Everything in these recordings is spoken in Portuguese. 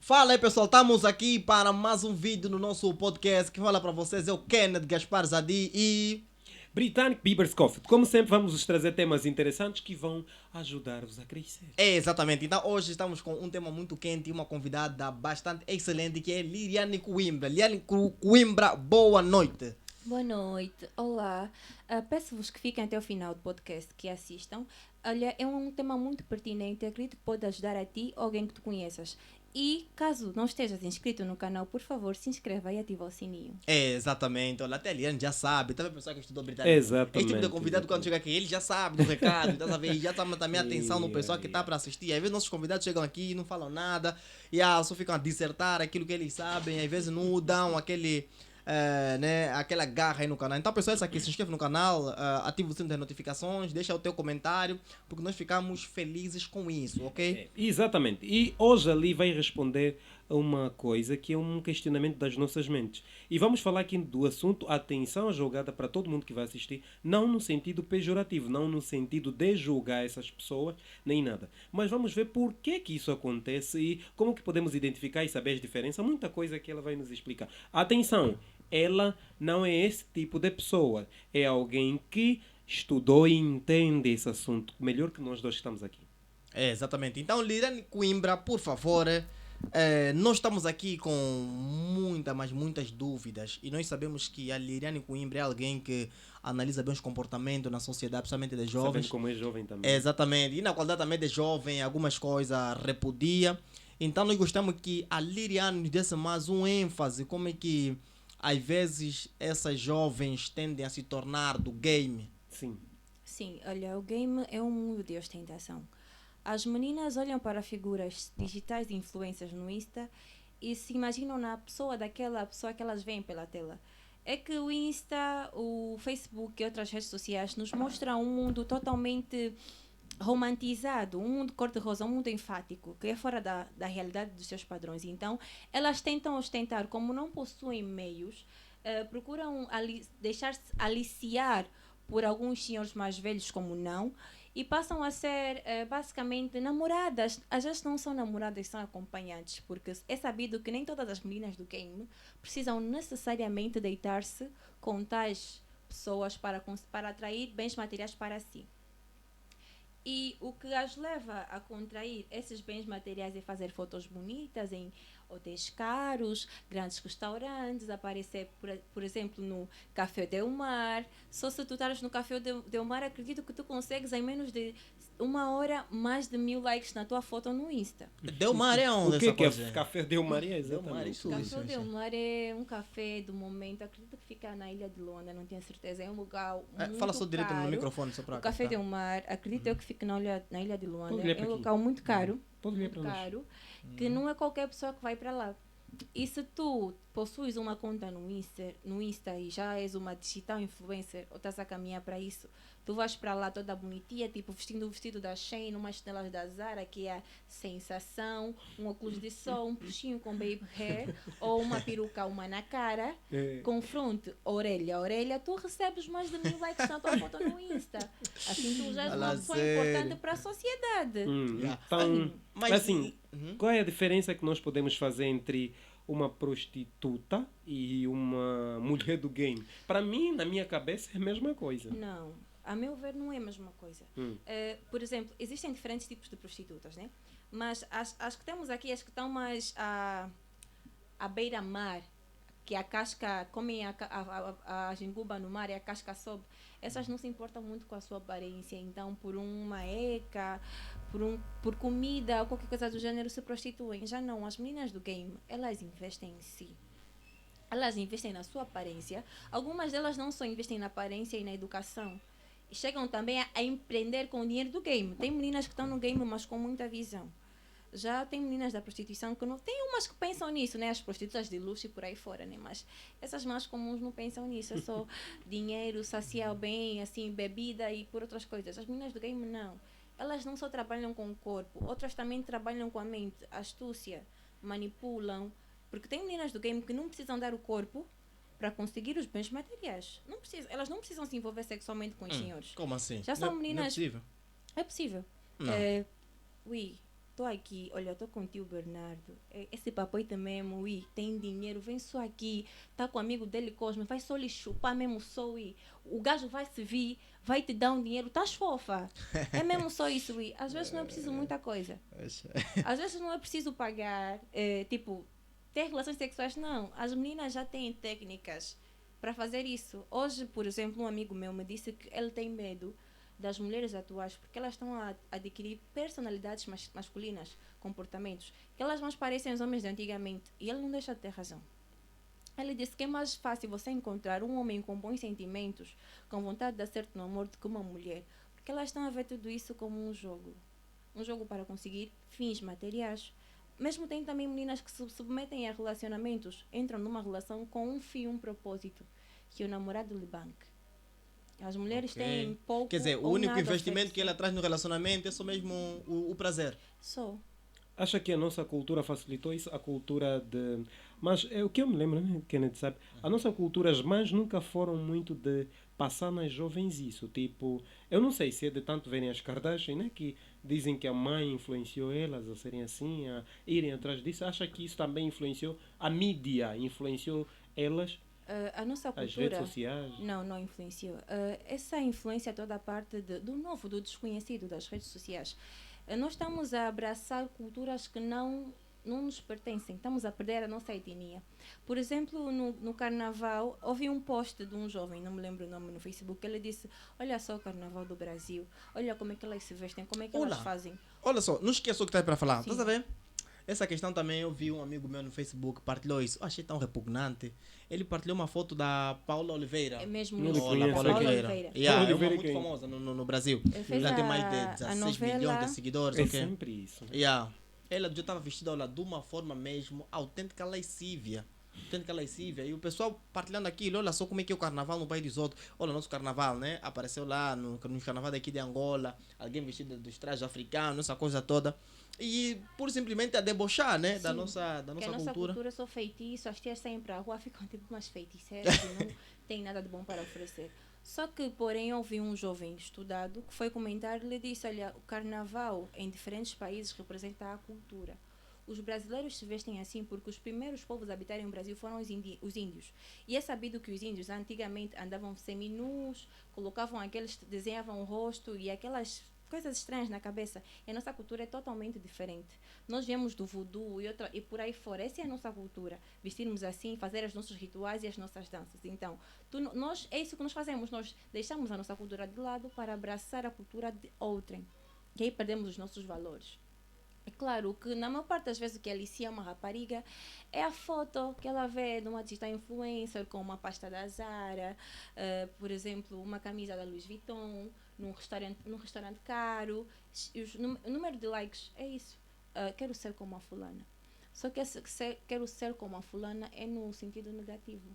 Fala aí pessoal, estamos aqui para mais um vídeo no nosso podcast. Que fala para vocês é o Kenneth Gaspar Zadi e... Britânico Bieber's Coffee. Como sempre, vamos vos trazer temas interessantes que vão ajudar-vos a crescer. É, exatamente, então hoje estamos com um tema muito quente e uma convidada bastante excelente que é Liliane Coimbra. Liliane Coimbra, boa noite. Boa noite, olá. Peço-vos que fiquem até o final do podcast, que assistam. Olha, é um tema muito pertinente, acredito que pode ajudar a ti ou alguém que tu conheças. E caso não estejas inscrito no canal, por favor, se inscreva e ativa o sininho. É, exatamente, olha, até a Liliane já sabe, também a pessoa que estudou britânico. Exatamente. Esse tipo de convidado quando chega aqui, ele já sabe do recado, tá sabendo? Já chama também a atenção no pessoal que está para assistir. Às vezes nossos convidados chegam aqui e não falam nada, e só ficam a dissertar aquilo que eles sabem, às vezes não dão aquele... aquela garra aí no canal. Então, pessoal, isso aqui, se inscreve no canal, ativa o sino das notificações, deixa o teu comentário, porque nós ficamos felizes com isso, ok? Exatamente. E hoje ali vai responder a uma coisa que é um questionamento das nossas mentes. E vamos falar aqui do assunto, atenção jogada para todo mundo que vai assistir, não no sentido pejorativo, não no sentido de julgar essas pessoas, nem nada. Mas vamos ver por que isso acontece e como que podemos identificar e saber as diferenças. Muita coisa que ela vai nos explicar. Atenção! Ela não é esse tipo de pessoa. É alguém que estudou e entende esse assunto melhor que nós dois que estamos aqui. É, exatamente. Então, Liliane Coimbra, por favor, nós estamos aqui com muitas dúvidas e nós sabemos que a Liliane Coimbra é alguém que analisa bem os comportamentos na sociedade, principalmente de jovens. Sabendo como é jovem também. É, exatamente. E na qualidade também de jovem, algumas coisas repudia. Então, nós gostamos que a Liliane nos desse mais um ênfase, como é que às vezes essas jovens tendem a se tornar do game. Sim. Sim, olha, o game é um mundo de ostentação. As meninas olham para figuras digitais de influências no Insta e se imaginam na pessoa daquela pessoa que elas veem pela tela. É que o Insta, o Facebook e outras redes sociais nos mostram um mundo totalmente romantizado, um mundo cor-de-rosa, um mundo enfático, que é fora da realidade dos seus padrões. Então, elas tentam ostentar, como não possuem meios, procuram deixar-se aliciar por alguns senhores mais velhos, como não, e passam a ser basicamente namoradas. Às vezes não são namoradas, são acompanhantes, porque é sabido que nem todas as meninas do game precisam necessariamente deitar-se com tais pessoas para atrair bens materiais para si. E o que as leva a contrair esses bens materiais é fazer fotos bonitas em hotéis caros, grandes restaurantes, aparecer, por exemplo, no Café Del Mar. Só se tu estares no Café Del Mar, acredito que tu consegues em menos de uma hora mais de 1000 likes na tua foto no Insta. Del Mar é onde O que essa é coisa? Café Del Mar? É Del Mar, exatamente. isso. Café Del Mar é um café do momento, acredito que fica na Ilha de Luanda, não tenho certeza. É um lugar muito Fala só direito no caro. microfone, só para O Café Del Mar, acredito eu que fica na Ilha de Luanda. Pode olhar É para um aqui. local muito caro. Pode olhar Muito para nós. caro, que não é qualquer pessoa que vai para lá. E se tu possuis uma conta no Insta e já és uma digital influencer ou estás a caminhar para isso, tu vais para lá toda bonitinha, tipo vestindo o vestido da Shein, umas chinelas da Zara, que é a sensação, um óculos de sol, um puxinho com baby hair ou uma peruca uma na cara, com fronte, orelha a orelha, tu recebes mais de 1000 likes na tua foto no Insta. Assim tu já és uma Fala pessoa sério. importante para a sociedade. Yeah. Então, Mas- assim, qual é a diferença que nós podemos fazer entre uma prostituta e uma mulher do game? Para mim, na minha cabeça, é a mesma coisa. Não, a meu ver não é a mesma coisa. Por exemplo, existem diferentes tipos de prostitutas, né? Mas as que temos aqui, as que estão mais à beira-mar, que a casca, comem a jinguba no mar e a casca sobe, essas não se importam muito com a sua aparência. Então, por uma eca, por comida ou qualquer coisa do gênero, se prostituem. Já não, as meninas do game, elas investem em si. Elas investem na sua aparência. Algumas delas não só investem na aparência e na educação. E chegam também a empreender com o dinheiro do game. Tem meninas que estão no game, mas com muita visão. Já tem meninas da prostituição que não... Tem umas que pensam nisso, né? As prostitutas de luxo e por aí fora, né? Mas essas mais comuns não pensam nisso. É só dinheiro, saciar bem, assim, bebida e por outras coisas. As meninas do game, não. Elas não só trabalham com o corpo. Outras também trabalham com a mente. Astúcia. Manipulam. Porque tem meninas do game que não precisam dar o corpo para conseguir os bens materiais. Não precisa, elas não precisam se envolver sexualmente com os senhores. Como assim? Já são Não é meninas... possível. É possível. Não. Oui. estou aqui, olha, estou com o tio Bernardo. Esse papai também, ui, tem dinheiro, vem só aqui, tá com o amigo dele, Cosme, vai só lhe chupar mesmo só, ui. O gajo vai se vir, vai te dar um dinheiro, estás fofa. É mesmo só isso, ui. Às vezes não é preciso muita coisa. Às vezes não é preciso pagar, tipo, ter relações sexuais, não. As meninas já têm técnicas para fazer isso. Hoje, por exemplo, um amigo meu me disse que ele tem medo das mulheres atuais porque elas estão a adquirir personalidades masculinas, comportamentos, que elas mais parecem os homens de antigamente. E ele não deixa de ter razão. Ele disse que é mais fácil você encontrar um homem com bons sentimentos, com vontade de dar certo no amor, do que uma mulher. Porque elas estão a ver tudo isso como um jogo. Um jogo para conseguir fins materiais. Mesmo tem também meninas que se submetem a relacionamentos, entram numa relação com um fim, um propósito, que o namorado lhe banque. As mulheres têm pouco. Quer dizer, o ou único nada investimento que oferecer. ela traz no relacionamento é só mesmo o prazer. Só. Acha que a nossa cultura facilitou isso? A cultura de... Mas é o que eu me lembro, né? Kenneth sabe. A nossa cultura, as mães nunca foram muito de passar nas jovens isso. Tipo, eu não sei se é de tanto verem as Kardashian, né? Que dizem que a mãe influenciou elas a serem assim, a irem atrás disso. Acha que isso também influenciou? A mídia influenciou elas? A nossa As redes cultura sociais? não influenciou. Essa influência toda a parte do novo, do desconhecido, das redes sociais. Nós estamos a abraçar culturas que não nos pertencem. Estamos a perder a nossa etnia. Por exemplo, no carnaval, houve um post de um jovem, não me lembro o nome, no Facebook, ele disse, olha só o carnaval do Brasil, olha como é que elas se vestem, como é que elas fazem. Olha só, não esqueça o que está para falar. Sim. Estás a ver? Essa questão também eu vi um amigo meu no Facebook partilhou isso. Eu achei tão repugnante. Ele partilhou uma foto da Paula Oliveira. É mesmo Não isso. lhe Olha, conheço. Paula Paula Oliveira. Oliveira. Yeah, Paula é uma Oliveira muito quem? famosa no Brasil. Ele fez Já tem mais a de 16 novela. milhões de seguidores. É ok? sempre isso. Yeah. Ela já estava vestida olha, de uma forma mesmo autêntica lascívia. Autêntica lascívia. E o pessoal partilhando aquilo, olha só como é que é o carnaval no país dos outros. Olha, nosso carnaval, né? Apareceu lá no carnaval daqui de Angola, alguém vestido dos trajes africanos, essa coisa toda. E por simplesmente a debochar, né? Da Sim, nossa que a nossa cultura é só feitiço, as tias saem para a rua, ficam tipo umas feiticeiras e não tem nada de bom para oferecer. Só que, porém, houve um jovem estudado que foi comentar e lhe disse, olha, o carnaval em diferentes países representa a cultura. Os brasileiros se vestem assim porque os primeiros povos a habitarem o Brasil foram os índios. E é sabido que os índios antigamente andavam seminus, colocavam aqueles, desenhavam o rosto e aquelas coisas estranhas na cabeça. E a nossa cultura é totalmente diferente. Nós viemos do voodoo e por aí fora. Essa é a nossa cultura. Vestirmos assim, fazer os nossos rituais e as nossas danças. Então, é isso que nós fazemos. Nós deixamos a nossa cultura de lado para abraçar a cultura de outrem. E aí perdemos os nossos valores. É claro que na maior parte das vezes o que alicia uma rapariga é a foto que ela vê de uma digital influencer com uma pasta da Zara, por exemplo, uma camisa da Louis Vuitton, num restaurante caro. O número de likes é isso. Quero ser como a fulana. Só que quero ser como a fulana é no sentido negativo.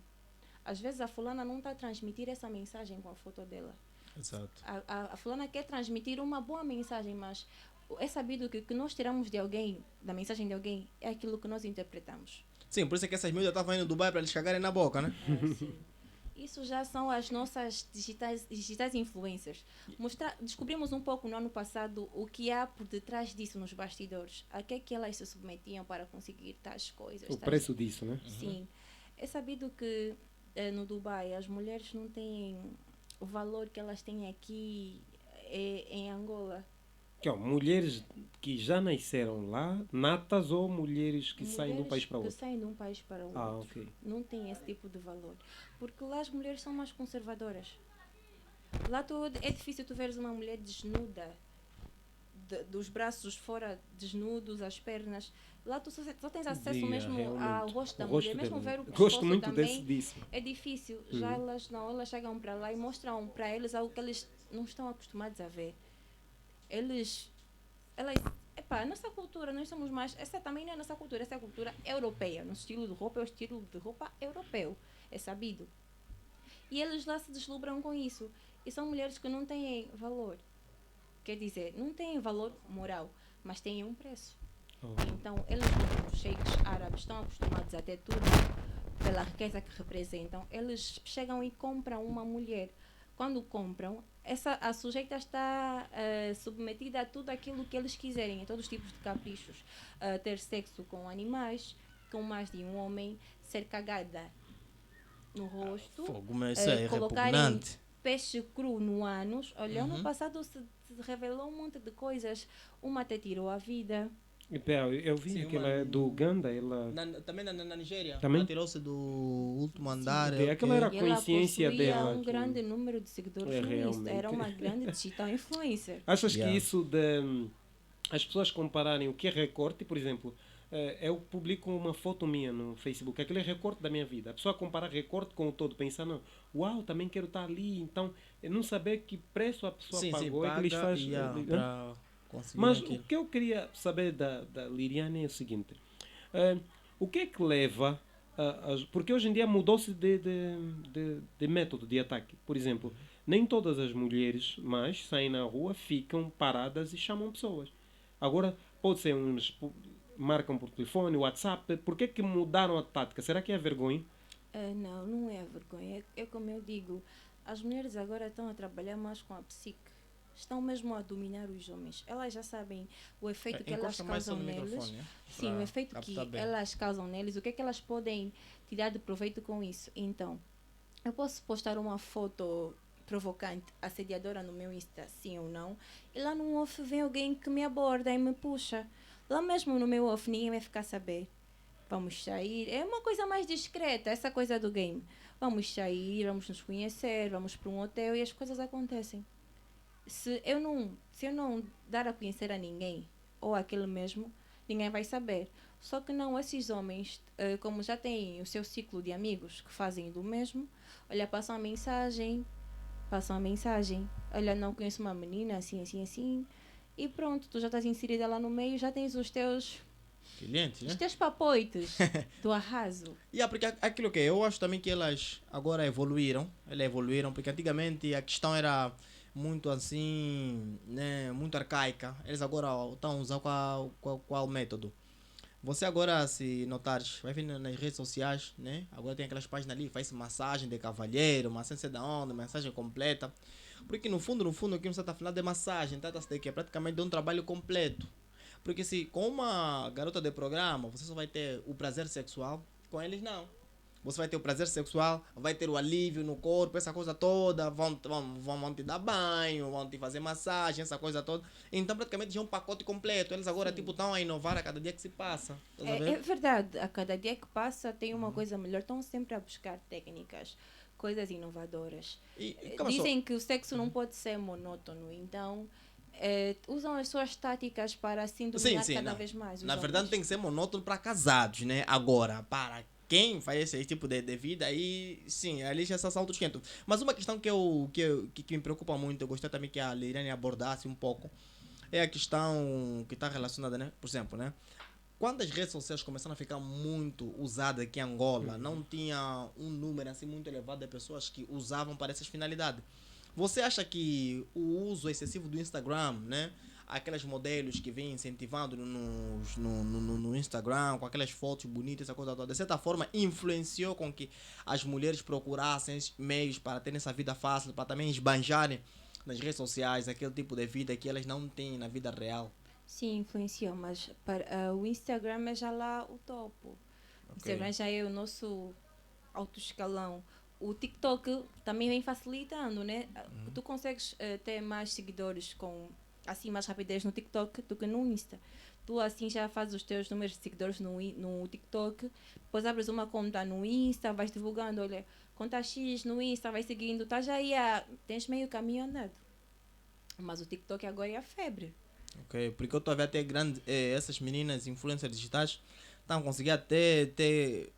Às vezes a fulana não está a transmitir essa mensagem com a foto dela. Exato. A fulana quer transmitir uma boa mensagem, mas é sabido que o que nós tiramos de alguém, da mensagem de alguém, é aquilo que nós interpretamos. Sim, por isso é que essas miúdas estavam indo no Dubai para eles cagarem na boca, né? Sim. Isso já são as nossas digitais influencers. Descobrimos um pouco no ano passado o que há por detrás disso nos bastidores. A que é que elas se submetiam para conseguir tais coisas. O preço disso, né? Sim. É sabido que no Dubai as mulheres não têm o valor que elas têm aqui em Angola. Mulheres que já nasceram lá, natas ou mulheres que saem de um país para Que outro? saem de um país para outro. Ok. Não tem esse tipo de valor. Porque lá as mulheres são mais conservadoras. Lá é difícil tu veres uma mulher desnuda, dos braços fora desnudos, as pernas. Lá tu só tens acesso mesmo ao rosto da mulher, mesmo ver o pescoço Gosto muito também. disso. É difícil. Já elas chegam para lá e mostram para eles algo que eles não estão acostumados a ver. A nossa cultura, nós somos mais, essa também não é a nossa cultura, essa é a cultura europeia. Nosso estilo de roupa é o estilo de roupa europeu, é sabido. E eles lá se deslumbram com isso. E são mulheres que não têm valor. Quer dizer, não têm valor moral, mas têm um preço. Então, eles, os sheiks árabes, estão acostumados a ter tudo pela riqueza que representam. Eles chegam e compram uma mulher. Quando compram, a sujeita está submetida a tudo aquilo que eles quiserem, a todos os tipos de caprichos. Ter sexo com animais, com mais de um homem, ser cagada no rosto, Fogo, mas isso é colocarem repugnante. peixe cru no ânus. Olha, no passado se revelou um monte de coisas. Uma até tirou a vida. E, pera, eu vi Sim, aquela uma- do Uganda, ela... Também na Nigéria. Também? Ela tirou-se do último andar. de- aquela era- E ela consciência possuía dela um que- grande número de seguidores É, no Insta. realmente. Era uma grande digital influencer. Achas Yeah. que isso de as pessoas compararem o que é recorte, por exemplo, eu publico uma foto minha no Facebook, aquele é recorte da minha vida. A pessoa comparar recorte com o todo, pensar, não, uau, também quero estar ali, então, não saber que preço a pessoa Sim, pagou, é que paga lhes faz... para conseguir Mas aquilo. o que eu queria saber da Liriane é o seguinte: o que é que leva. Porque hoje em dia mudou-se de método de ataque. Por exemplo, nem todas as mulheres mais saem na rua, ficam paradas e chamam pessoas. Agora, pode ser uns. Marcam por telefone, WhatsApp. Por que é que mudaram a tática? Será que é vergonha? Não, não é vergonha. É como eu digo, as mulheres agora estão a trabalhar mais com a psique. Estão mesmo a dominar os homens. Elas já sabem o efeito que elas Encosta mais só causam no neles. microfone, né? Sim, o Para efeito que captar bem. elas causam neles, o que é que elas podem tirar de proveito com isso. Então, eu posso postar uma foto provocante, assediadora no meu Insta, sim ou não, e lá no off vem alguém que me aborda e me puxa. Lá mesmo no meu off ninguém vai ficar a saber. Vamos sair, é uma coisa mais discreta, essa coisa do game. Vamos sair, vamos nos conhecer, vamos para um hotel e as coisas acontecem. Se eu não dar a conhecer a ninguém, ou aquele mesmo, ninguém vai saber. Só que não, esses homens, como já têm o seu ciclo de amigos que fazem do mesmo, olha, passam a mensagem, olha, não conheço uma menina assim, assim, assim, e pronto, tu já estás inserida lá no meio, já tens os teus Clientes, né? papoitos do arraso. Porque aquilo que eu acho também que elas agora evoluíram, porque antigamente a questão era muito assim, né, muito arcaica. Eles agora estão a usar qual método? Você agora, se notares, vai vir nas redes sociais, né? Agora tem aquelas páginas ali, faz massagem de cavalheiro, massagem da onda, massagem completa. Porque no fundo, aqui não está falando de massagem, trata-se de que é praticamente de um trabalho completo. Porque se com uma garota de programa, você só vai ter o prazer sexual, com eles não. Você vai ter o prazer sexual, vai ter o alívio no corpo, essa coisa toda, vão te dar banho, vão te fazer massagem, essa coisa toda. Então praticamente já é um pacote completo. Eles agora tipo estão a inovar a cada dia que se passa. Estás a ver? É verdade, a cada dia que passa tem uma coisa melhor, estão sempre a buscar técnicas, coisas inovadoras. Calma só. Dizem que o sexo não pode ser monótono, então usam as suas táticas para assim dominar cada vez mais. Na verdade tem que ser monótono para casados, né? Agora, para quem faz esse tipo de vida aí, sim, ali já são outros 500. Mas uma questão que me preocupa muito, eu gostaria também que a Leirane abordasse um pouco, é a questão que está relacionada, né? Por exemplo, né? Quando as redes sociais começaram a ficar muito usadas aqui em Angola, não tinha um número assim muito elevado de pessoas que usavam para essas finalidades. Você acha que o uso excessivo do Instagram, né? Aqueles modelos que vêm incentivando no Instagram, com aquelas fotos bonitas, essa coisa toda, de certa forma influenciou com que as mulheres procurassem meios para terem essa vida fácil, para também esbanjarem nas redes sociais aquele tipo de vida que elas não têm na vida real? Sim, influenciou, mas o Instagram é já lá o topo. O Instagram já é o nosso alto escalão. O TikTok também vem facilitando, né? Tu consegues ter mais seguidores com assim mais rapidez no TikTok do que no Insta. Tu assim já fazes os teus números de seguidores no TikTok, depois abres uma conta no Insta, vais divulgando, olha, conta X no Insta, vai seguindo, tá já aí, tens meio caminho andado. Mas o TikTok agora é a febre. Ok, porque eu estou a ver até essas meninas influencers digitais estão conseguindo até ter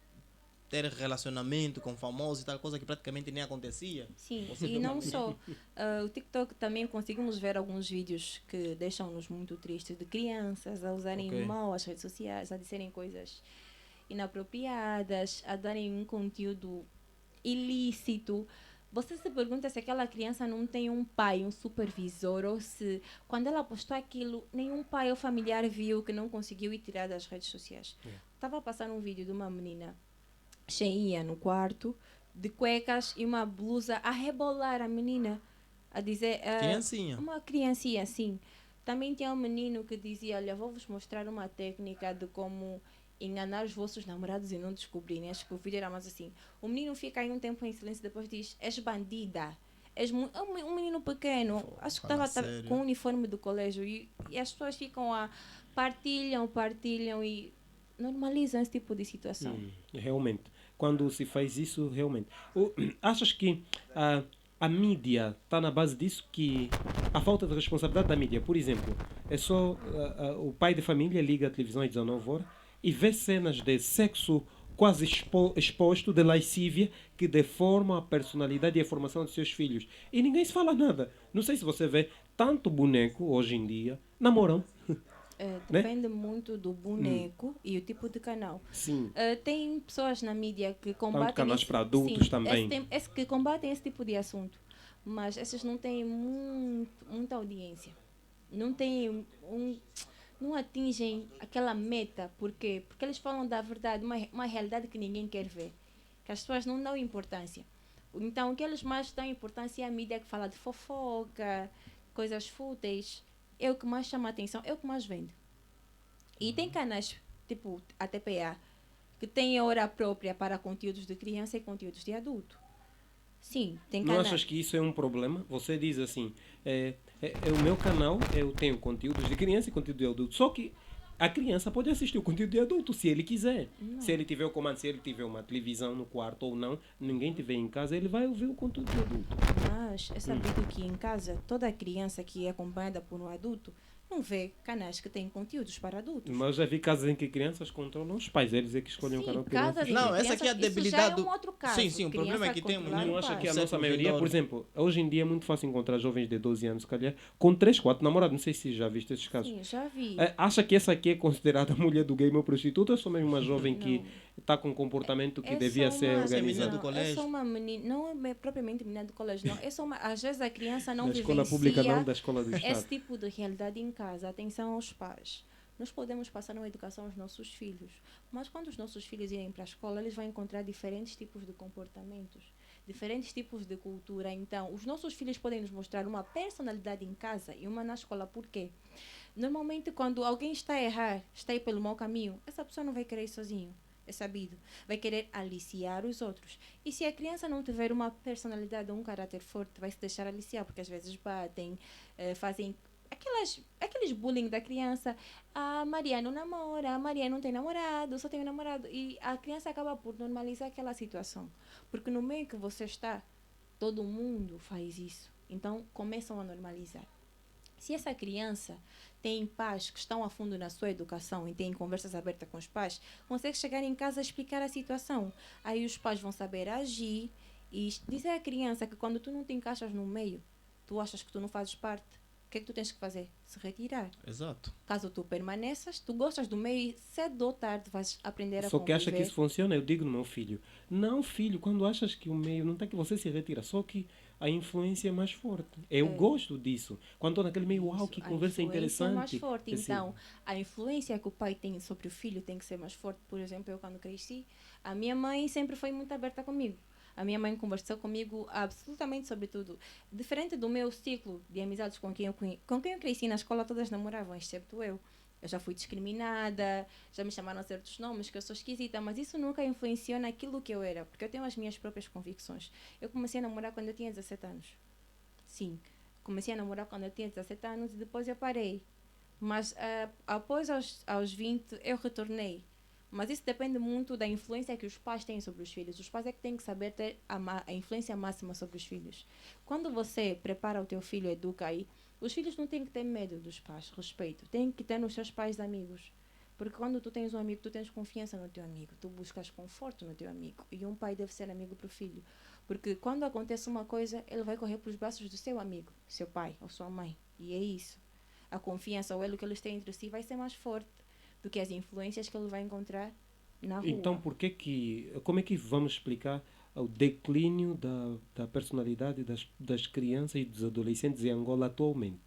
relacionamento com famosos e tal, coisa que praticamente nem acontecia. Sim, e não só. O TikTok também conseguimos ver alguns vídeos que deixam-nos muito tristes de crianças a usarem mal as redes sociais, a disserem coisas inapropriadas, a darem um conteúdo ilícito. Você se pergunta se aquela criança não tem um pai, um supervisor, ou se quando ela postou aquilo, nenhum pai ou familiar viu que não conseguiu ir tirar das redes sociais. Estava a passar um vídeo de uma menina cheinha no quarto, de cuecas e uma blusa a rebolar a menina. a dizer... Criancinha. Uma criancinha, sim. Também tinha um menino que dizia, olha, vou-vos mostrar uma técnica de como enganar os vossos namorados e não descobrirem. Acho que o vídeo era mais assim. O menino fica aí um tempo em silêncio e depois diz, és bandida. É um menino pequeno. Acho que fala estava sério. com o uniforme do colégio. E as pessoas ficam a partilham e normalizam esse tipo de situação. Realmente. Quando se faz isso, realmente. Achas que a mídia está na base disso? Que a falta de responsabilidade da mídia, por exemplo, é só o pai de família liga a televisão às 19 horas e vê cenas de sexo quase exposto, de lascívia, que deformam a personalidade e a formação de seus filhos. E ninguém se fala nada. Não sei se você vê tanto boneco hoje em dia namoram. Né? Depende muito do boneco e o tipo de canal. Sim. Tem pessoas na mídia que Tanto combatem canais para adultos também. que combatem esse tipo de assunto, mas essas não têm muita audiência. Não têm não atingem aquela meta. Por quê? Porque eles falam da verdade, uma realidade que ninguém quer ver, que as pessoas não dão importância. Então, o que eles mais dão importância é a mídia que fala de fofoca, coisas fúteis. É o que mais chama a atenção, é o que mais vende. E tem canais, tipo a TPA, que tem hora própria para conteúdos de criança e conteúdos de adulto. Sim, tem Não canais. achas que isso é um problema? Você diz assim, é o meu canal, eu tenho conteúdos de criança e conteúdo de adulto. Só que a criança pode assistir o conteúdo de adulto se ele quiser. Não. Se ele tiver o comando, se ele tiver uma televisão no quarto ou não, ninguém tiver em casa, ele vai ouvir o conteúdo de adulto. Mas é sabido que em casa, toda criança que é acompanhada por um adulto não vê canais que têm conteúdos para adultos. Mas já vi casos em que crianças controlam os pais, eles é que escolhem o Sim, canal que casas querem em Não, que essa aqui é a crianças- isso debilidade já é do- um outro caso. Sim, sim, o problema é que Criança temos, controlar Não o acha pai. que a Certo, nossa maioria, por ouvidor. exemplo, hoje em dia é muito fácil encontrar jovens de 12 anos, se calhar, com 3, 4 namorados. Não sei se já viste esses casos. Sim, já vi. Acha que essa aqui é considerada mulher do game ou prostituta ou é só mesmo uma jovem que Não. está com um comportamento que É devia só ser uma- Essa é a menina organizado? do colégio? É só uma menina, não é propriamente menina do colégio, não. Às vezes a criança não Da vivencia escola pública não, da escola do esse Estado. tipo de realidade em casa. Atenção aos pais. Nós podemos passar uma educação aos nossos filhos, mas quando os nossos filhos irem para a escola, eles vão encontrar diferentes tipos de comportamentos, diferentes tipos de cultura. Então, os nossos filhos podem nos mostrar uma personalidade em casa e uma na escola. Por quê? Normalmente, quando alguém está a errar, está a ir pelo mau caminho, essa pessoa não vai querer ir sozinho. É sabido. Vai querer aliciar os outros. E se a criança não tiver uma personalidade ou um caráter forte, vai se deixar aliciar, porque às vezes batem, fazem aqueles bullying da criança. A Maria não namora, a Maria não tem namorado, só tem um namorado. E a criança acaba por normalizar aquela situação. Porque no meio que você está, todo mundo faz isso. Então, começam a normalizar. Se essa criança tem pais que estão a fundo na sua educação e tem conversas abertas com os pais, consegue chegar em casa e explicar a situação. Aí os pais vão saber agir e dizer à criança que quando tu não te encaixas no meio, tu achas que tu não fazes parte, o que é que tu tens que fazer? Se retirar. Exato. Caso tu permaneças, tu gostas do meio, cedo ou tarde vais aprender a Só que acha que conviver. isso funciona, eu digo no meu filho. Não, filho, quando achas que o meio não tem que você se retira, só que a influência é mais forte. Eu gosto disso. Quando estou naquele meio, uau, que A conversa influência interessante. é mais forte. Assim, Então, a influência que o pai tem sobre o filho tem que ser mais forte. Por exemplo, eu quando cresci, a minha mãe sempre foi muito aberta comigo. A minha mãe conversou comigo absolutamente sobre tudo. Diferente do meu ciclo de amizades com quem eu cresci na escola, todas namoravam, excepto eu. Eu já fui discriminada, já me chamaram a certos nomes, que eu sou esquisita, mas isso nunca influenciou naquilo que eu era, porque eu tenho as minhas próprias convicções. Eu comecei a namorar quando eu tinha 17 anos. Sim, comecei a namorar quando eu tinha 17 anos e depois eu parei. Mas após aos 20 eu retornei. Mas isso depende muito da influência que os pais têm sobre os filhos. Os pais é que têm que saber ter a influência máxima sobre os filhos. Quando você prepara o teu filho, educa aí, os filhos não têm que ter medo dos pais, respeito. Têm que ter nos seus pais amigos. Porque quando tu tens um amigo, tu tens confiança no teu amigo. Tu buscas conforto no teu amigo. E um pai deve ser amigo para o filho. Porque quando acontece uma coisa, ele vai correr para os braços do seu amigo, seu pai ou sua mãe. E é isso. A confiança, o elo que eles têm entre si vai ser mais forte do que as influências que ele vai encontrar na rua. então, como é que vamos explicar o declínio da personalidade das crianças e dos adolescentes em Angola atualmente?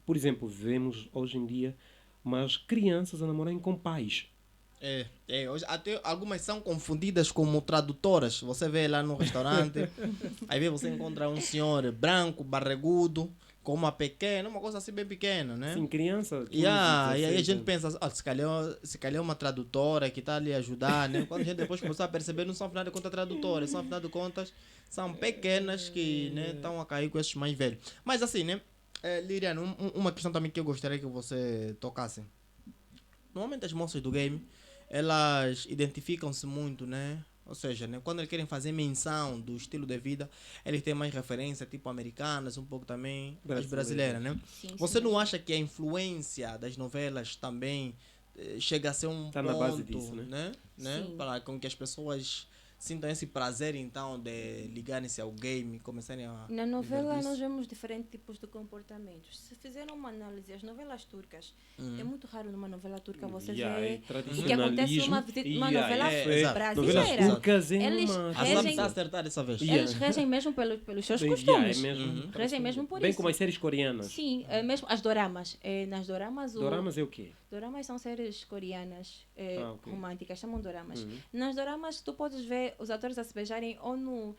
Por exemplo, vemos hoje em dia mais crianças a namorarem com pais. Hoje até algumas são confundidas como tradutoras. Você vê lá no restaurante, aí vê, você encontra um senhor branco, barrigudo, com uma pequena, uma coisa assim bem pequena, né? Sim, criança. 15, E aí a 16 gente anos. pensa, se calhar é uma tradutora que está ali a ajudar, né? Quando a gente depois começar a perceber, não são afinal de contas tradutoras, são afinal de contas, são pequenas que né, estão a cair com esses mais velhos. Mas assim, né? Liriano, uma questão também que eu gostaria que você tocasse. Normalmente as moças do game, elas identificam-se muito, né? Ou seja, né, quando eles querem fazer menção do estilo de vida, eles têm mais referência, tipo americanas, um pouco também as brasileiras, né? Sim, Você sim. não acha que a influência das novelas também chega a ser um Tá ponto, na base disso, né? Sim. Para com que as pessoas sintam esse prazer, então, de ligarem-se ao game, começarem a Na viver novela disso? nós vemos diferentes tipos de comportamentos. Se fizeram uma análise, as novelas turcas, é muito raro numa novela turca você Yeah, é ver o que acontece tradicionalismo. numa, uma Yeah, novela exato. Novelas brasileira. turcas é Eles uma A Sam regem- está a acertar dessa vez. Yeah. Eles regem mesmo pelos seus Yeah, costumes. é mesmo, Regem mesmo por bem isso. como as séries coreanas. Sim, mesmo as doramas. Nas doramas, Doramas é o quê? doramas são séries coreanas Ok. românticas, chamam doramas. Nas doramas tu podes ver os atores a se beijarem ou no...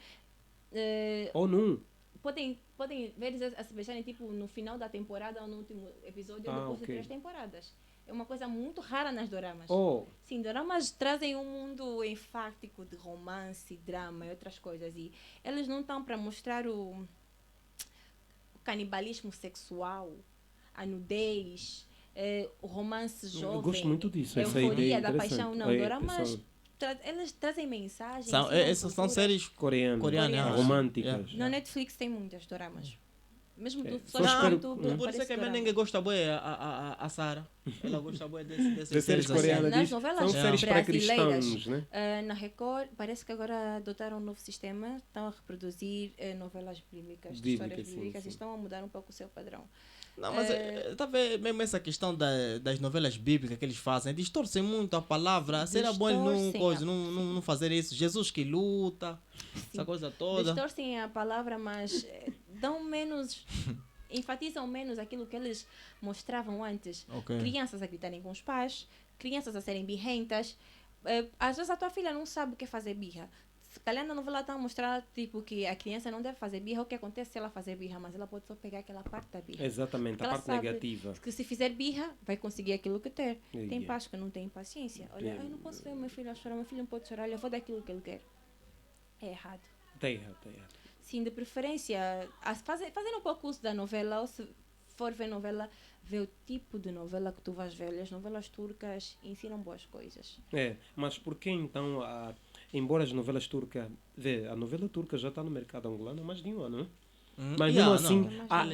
Ou num. podem ver eles a se beijarem tipo no final da temporada ou no último episódio depois de ok. 3 temporadas. É uma coisa muito rara nas doramas. Oh, Sim, doramas trazem um mundo enfático de romance, drama e outras coisas. E eles não estão para mostrar o canibalismo sexual, a nudez, o romance jovem. eu gosto muito disso. A Essa ideia euforia é da paixão. Não, interessante. doramas, São eles trazem mensagens. Essas ensinam são cultura. séries coreanas, coreanas. românticas. Na Netflix tem muitas doramas. Mesmo tu Só só espero- YouTube, Por isso é que a minha aparece ninguém gosta bué, a Sara. Ela gosta bué dessas Das séries Nas coreanas nas diz, novelas são séries para brasileiras, cristãos, né? Na Record, parece que agora adotaram um novo sistema, estão a reproduzir novelas bíblicas, de Bíblicas, histórias sim, bíblicas, sim. e estão a mudar um pouco o seu padrão. Não, mas tá vendo mesmo essa questão das novelas bíblicas que eles fazem, distorcem muito a palavra. Será bom eles Distorcem não fazer isso? Jesus que luta, essa coisa toda. Distorcem a palavra, mas dão menos, enfatizam menos aquilo que eles mostravam antes. Ok. Crianças a gritarem com os pais, crianças a serem birrentas. Às vezes a tua filha não sabe o que é fazer birra. Se calhar na novela estão a mostrar tipo, que a criança não deve fazer birra, o que acontece se ela fazer birra, mas ela pode só pegar aquela parte da birra. Exatamente, Porque a ela parte sabe negativa. que se fizer birra, vai conseguir aquilo que quer. Tem Yeah. pais que não têm paciência. Olha, eu não posso ver o meu filho a chorar, meu filho não pode chorar, olha, eu vou dar aquilo que ele quer. É errado. Tá errado, tá errado. Sim, de preferência, fazendo um pouco uso da novela, ou se for ver novela, vê o tipo de novela que tu vais ver. As novelas turcas ensinam boas coisas. É, mas por que então, embora as novelas turcas, vê, a novela turca já está no mercado angolano há mais de um ano, né? Mas mesmo assim, não. a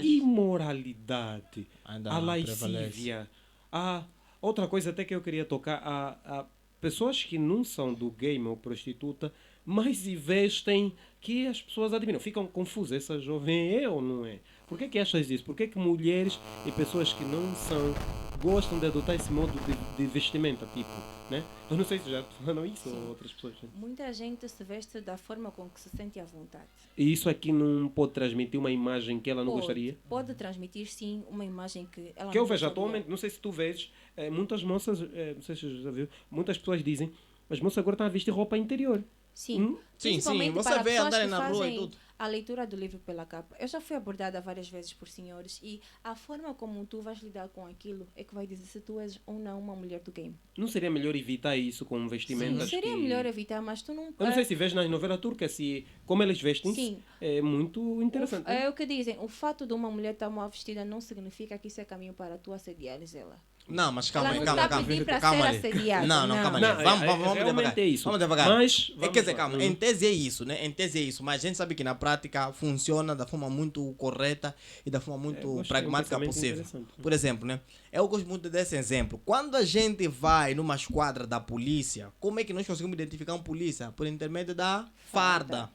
imoralidade, Ainda a prevalece. lascívia, a outra coisa até que eu queria tocar, a pessoas que não são do game ou prostituta, mas investem que as pessoas admiram. Ficam confusas, essa jovem é ou não é? Por que achas isso? Por que mulheres e pessoas que não são gostam de adotar esse modo de vestimenta, tipo, né? Eu não sei se já falaram isso ou outras pessoas. Né? Muita gente se veste da forma com que se sente à vontade. E isso aqui não pode transmitir uma imagem que ela não Pode- gostaria? Pode transmitir, sim, uma imagem que ela Que eu não vejo gostaria. atualmente, não sei se tu vês, muitas moças, não sei se já viu, muitas pessoas dizem, as moças agora estão a vestir roupa interior. Sim, Sim, principalmente você para vê pessoas andarem que na rua e fazem tudo. a leitura do livro pela capa. Eu já fui abordada várias vezes por senhores e a forma como tu vais lidar com aquilo é que vai dizer se tu és ou não uma mulher do game. Não seria melhor evitar isso com Sim, vestimentas seria que... melhor evitar, mas tu não... Eu não sei se vês nas novelas turcas, se, como eles vestem, Sim. é muito interessante. né? É o que dizem, o fato de uma mulher estar mal vestida não significa que isso é caminho para tu assediares ela. Não, mas calma Ela aí, não calma, está a calma. pedir para Calma ser ali. assediada. Não, calma ali. Não, Vamos realmente devagar. é isso. Vamos devagar. Mas, Quer dizer, calma, lá. em tese é isso, né? Em tese é isso, mas a gente sabe que na prática funciona da forma muito correta e da forma muito gostei, pragmática um pensamento possível. interessante. Por exemplo, né? Eu gosto muito desse exemplo. Quando a gente vai numa esquadra da polícia, como é que nós conseguimos identificar um polícia? Por intermédio da farda.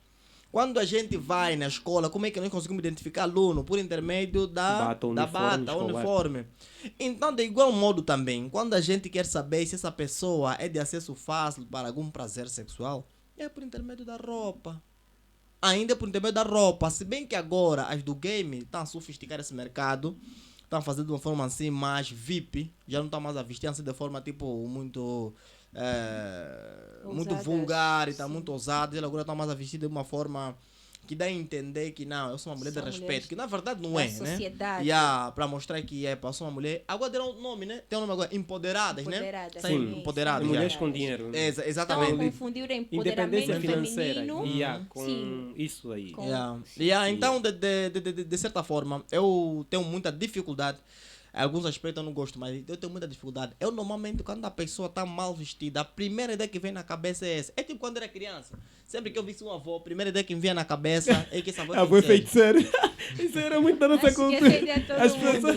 Quando a gente vai na escola, como é que nós conseguimos identificar aluno? Por intermédio da Bata, da uniforme bata, escolar. uniforme. Então, de igual modo também, quando a gente quer saber se essa pessoa é de acesso fácil para algum prazer sexual, é por intermédio da roupa. Ainda por intermédio da roupa. Se bem que agora as do game estão a sofisticar esse mercado, estão a fazer de uma forma assim mais VIP, já não estão mais a vestir assim de forma tipo muito muito Ousadas, vulgar e está sim. muito ousada. Ela agora está mais a vestir de uma forma que dá a entender que não, eu sou uma mulher de São respeito, mulheres que na verdade não da é, né? sociedade. Para mostrar que é, sou uma mulher. Agora deram um nome, né? Tem um nome agora, empoderadas, né? Empoderadas, São sim. empoderadas. É mulheres já. com dinheiro. Estão a Exatamente. confundir o Independência empoderamento financeira. feminino. Com Sim. isso aí. Com- sim. Então, de certa forma, eu tenho muita dificuldade. Alguns aspectos eu não gosto, mas eu tenho muita dificuldade. Eu normalmente, quando a pessoa está mal vestida, a primeira ideia que vem na cabeça é essa. É tipo quando era criança. Sempre que eu visse uma avó, a primeira ideia que me vinha na cabeça é que essa avó A avó é feiticeira. feiticeiro. Isso era muito da nossa Acho que cultura. essa ideia todo As mundo.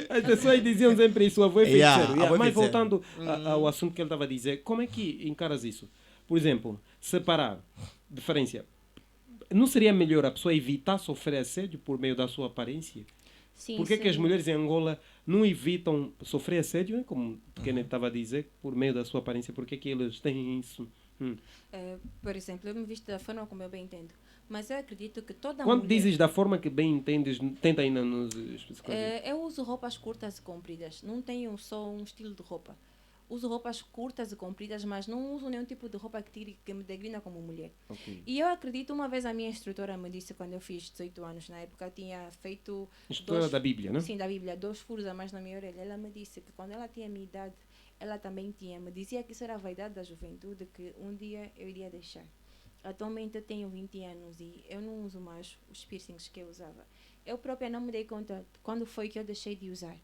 as pessoas diziam sempre isso, o avô é feiticeiro. avô é Mas feiticeiro. voltando ao assunto que ele estava a dizer, como é que encaras isso? Por exemplo, separar, diferença. Não seria melhor a pessoa evitar sofrer assédio por meio da sua aparência? Sim, Por que as sim. mulheres em Angola não evitam sofrer assédio, né? Como o Kenneth estava a dizer, por meio da sua aparência? Por que que eles têm isso? Por exemplo, eu me visto da forma como eu bem entendo. Mas eu acredito que toda Quando mulher... dizes da forma que bem entendes, tenta ainda nos especificar. Eu uso roupas curtas e compridas. Não tenho só um estilo de roupa. Uso roupas curtas e compridas, mas não uso nenhum tipo de roupa que me degrina como mulher. Ok. E eu acredito, uma vez a minha instrutora me disse, quando eu fiz 18 anos, na época, tinha feito... Instrutora da Bíblia, né? Sim, da Bíblia, 2 furos a mais na minha orelha. Ela me disse que quando ela tinha a minha idade, ela também tinha. Me dizia que isso era a vaidade da juventude, que um dia eu iria deixar. Atualmente eu tenho 20 anos e eu não uso mais os piercings que eu usava. Eu própria não me dei conta quando foi que eu deixei de usar.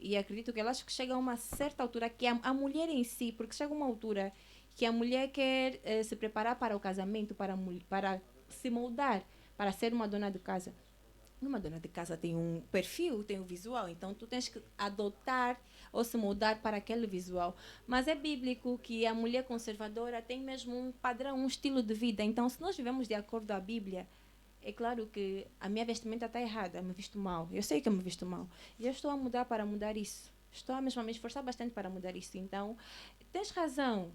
E acredito que acho que chega a uma certa altura que a mulher em si, porque chega uma altura que a mulher quer se preparar para o casamento, para se moldar, para ser uma dona de casa. Uma dona de casa tem um perfil, tem um visual, então tu tens que adotar ou se moldar para aquele visual. Mas é bíblico que a mulher conservadora tem mesmo um padrão, um estilo de vida. Então, se nós vivemos de acordo à Bíblia, é claro que a minha vestimenta está errada, eu me visto mal. Eu sei que eu me visto mal. E eu estou a mudar para mudar isso. Estou a mesmo a me esforçar bastante para mudar isso. Então, tens razão.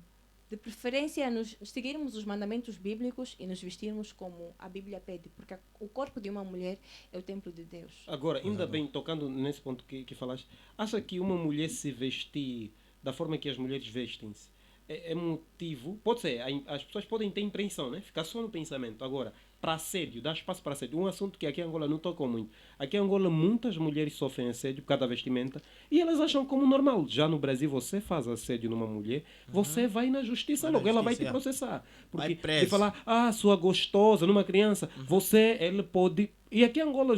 De preferência, nos seguirmos os mandamentos bíblicos e nos vestirmos como a Bíblia pede. Porque o corpo de uma mulher é o templo de Deus. Agora, ainda bem, tocando nesse ponto que falaste, acha que uma mulher se vestir da forma que as mulheres vestem-se é motivo? Pode ser, as pessoas podem ter impressão, né? Ficar só no pensamento. Agora, para assédio, dá espaço para assédio. Um assunto que aqui em Angola não tocou muito. Aqui em Angola muitas mulheres sofrem assédio por causa da vestimenta e elas acham como normal. Já no Brasil, você faz assédio numa mulher, você vai na justiça Vai na logo, ela vai te justiça, processar. Vai Porque preso. de falar, sua gostosa, numa criança, ele pode... E aqui em Angola...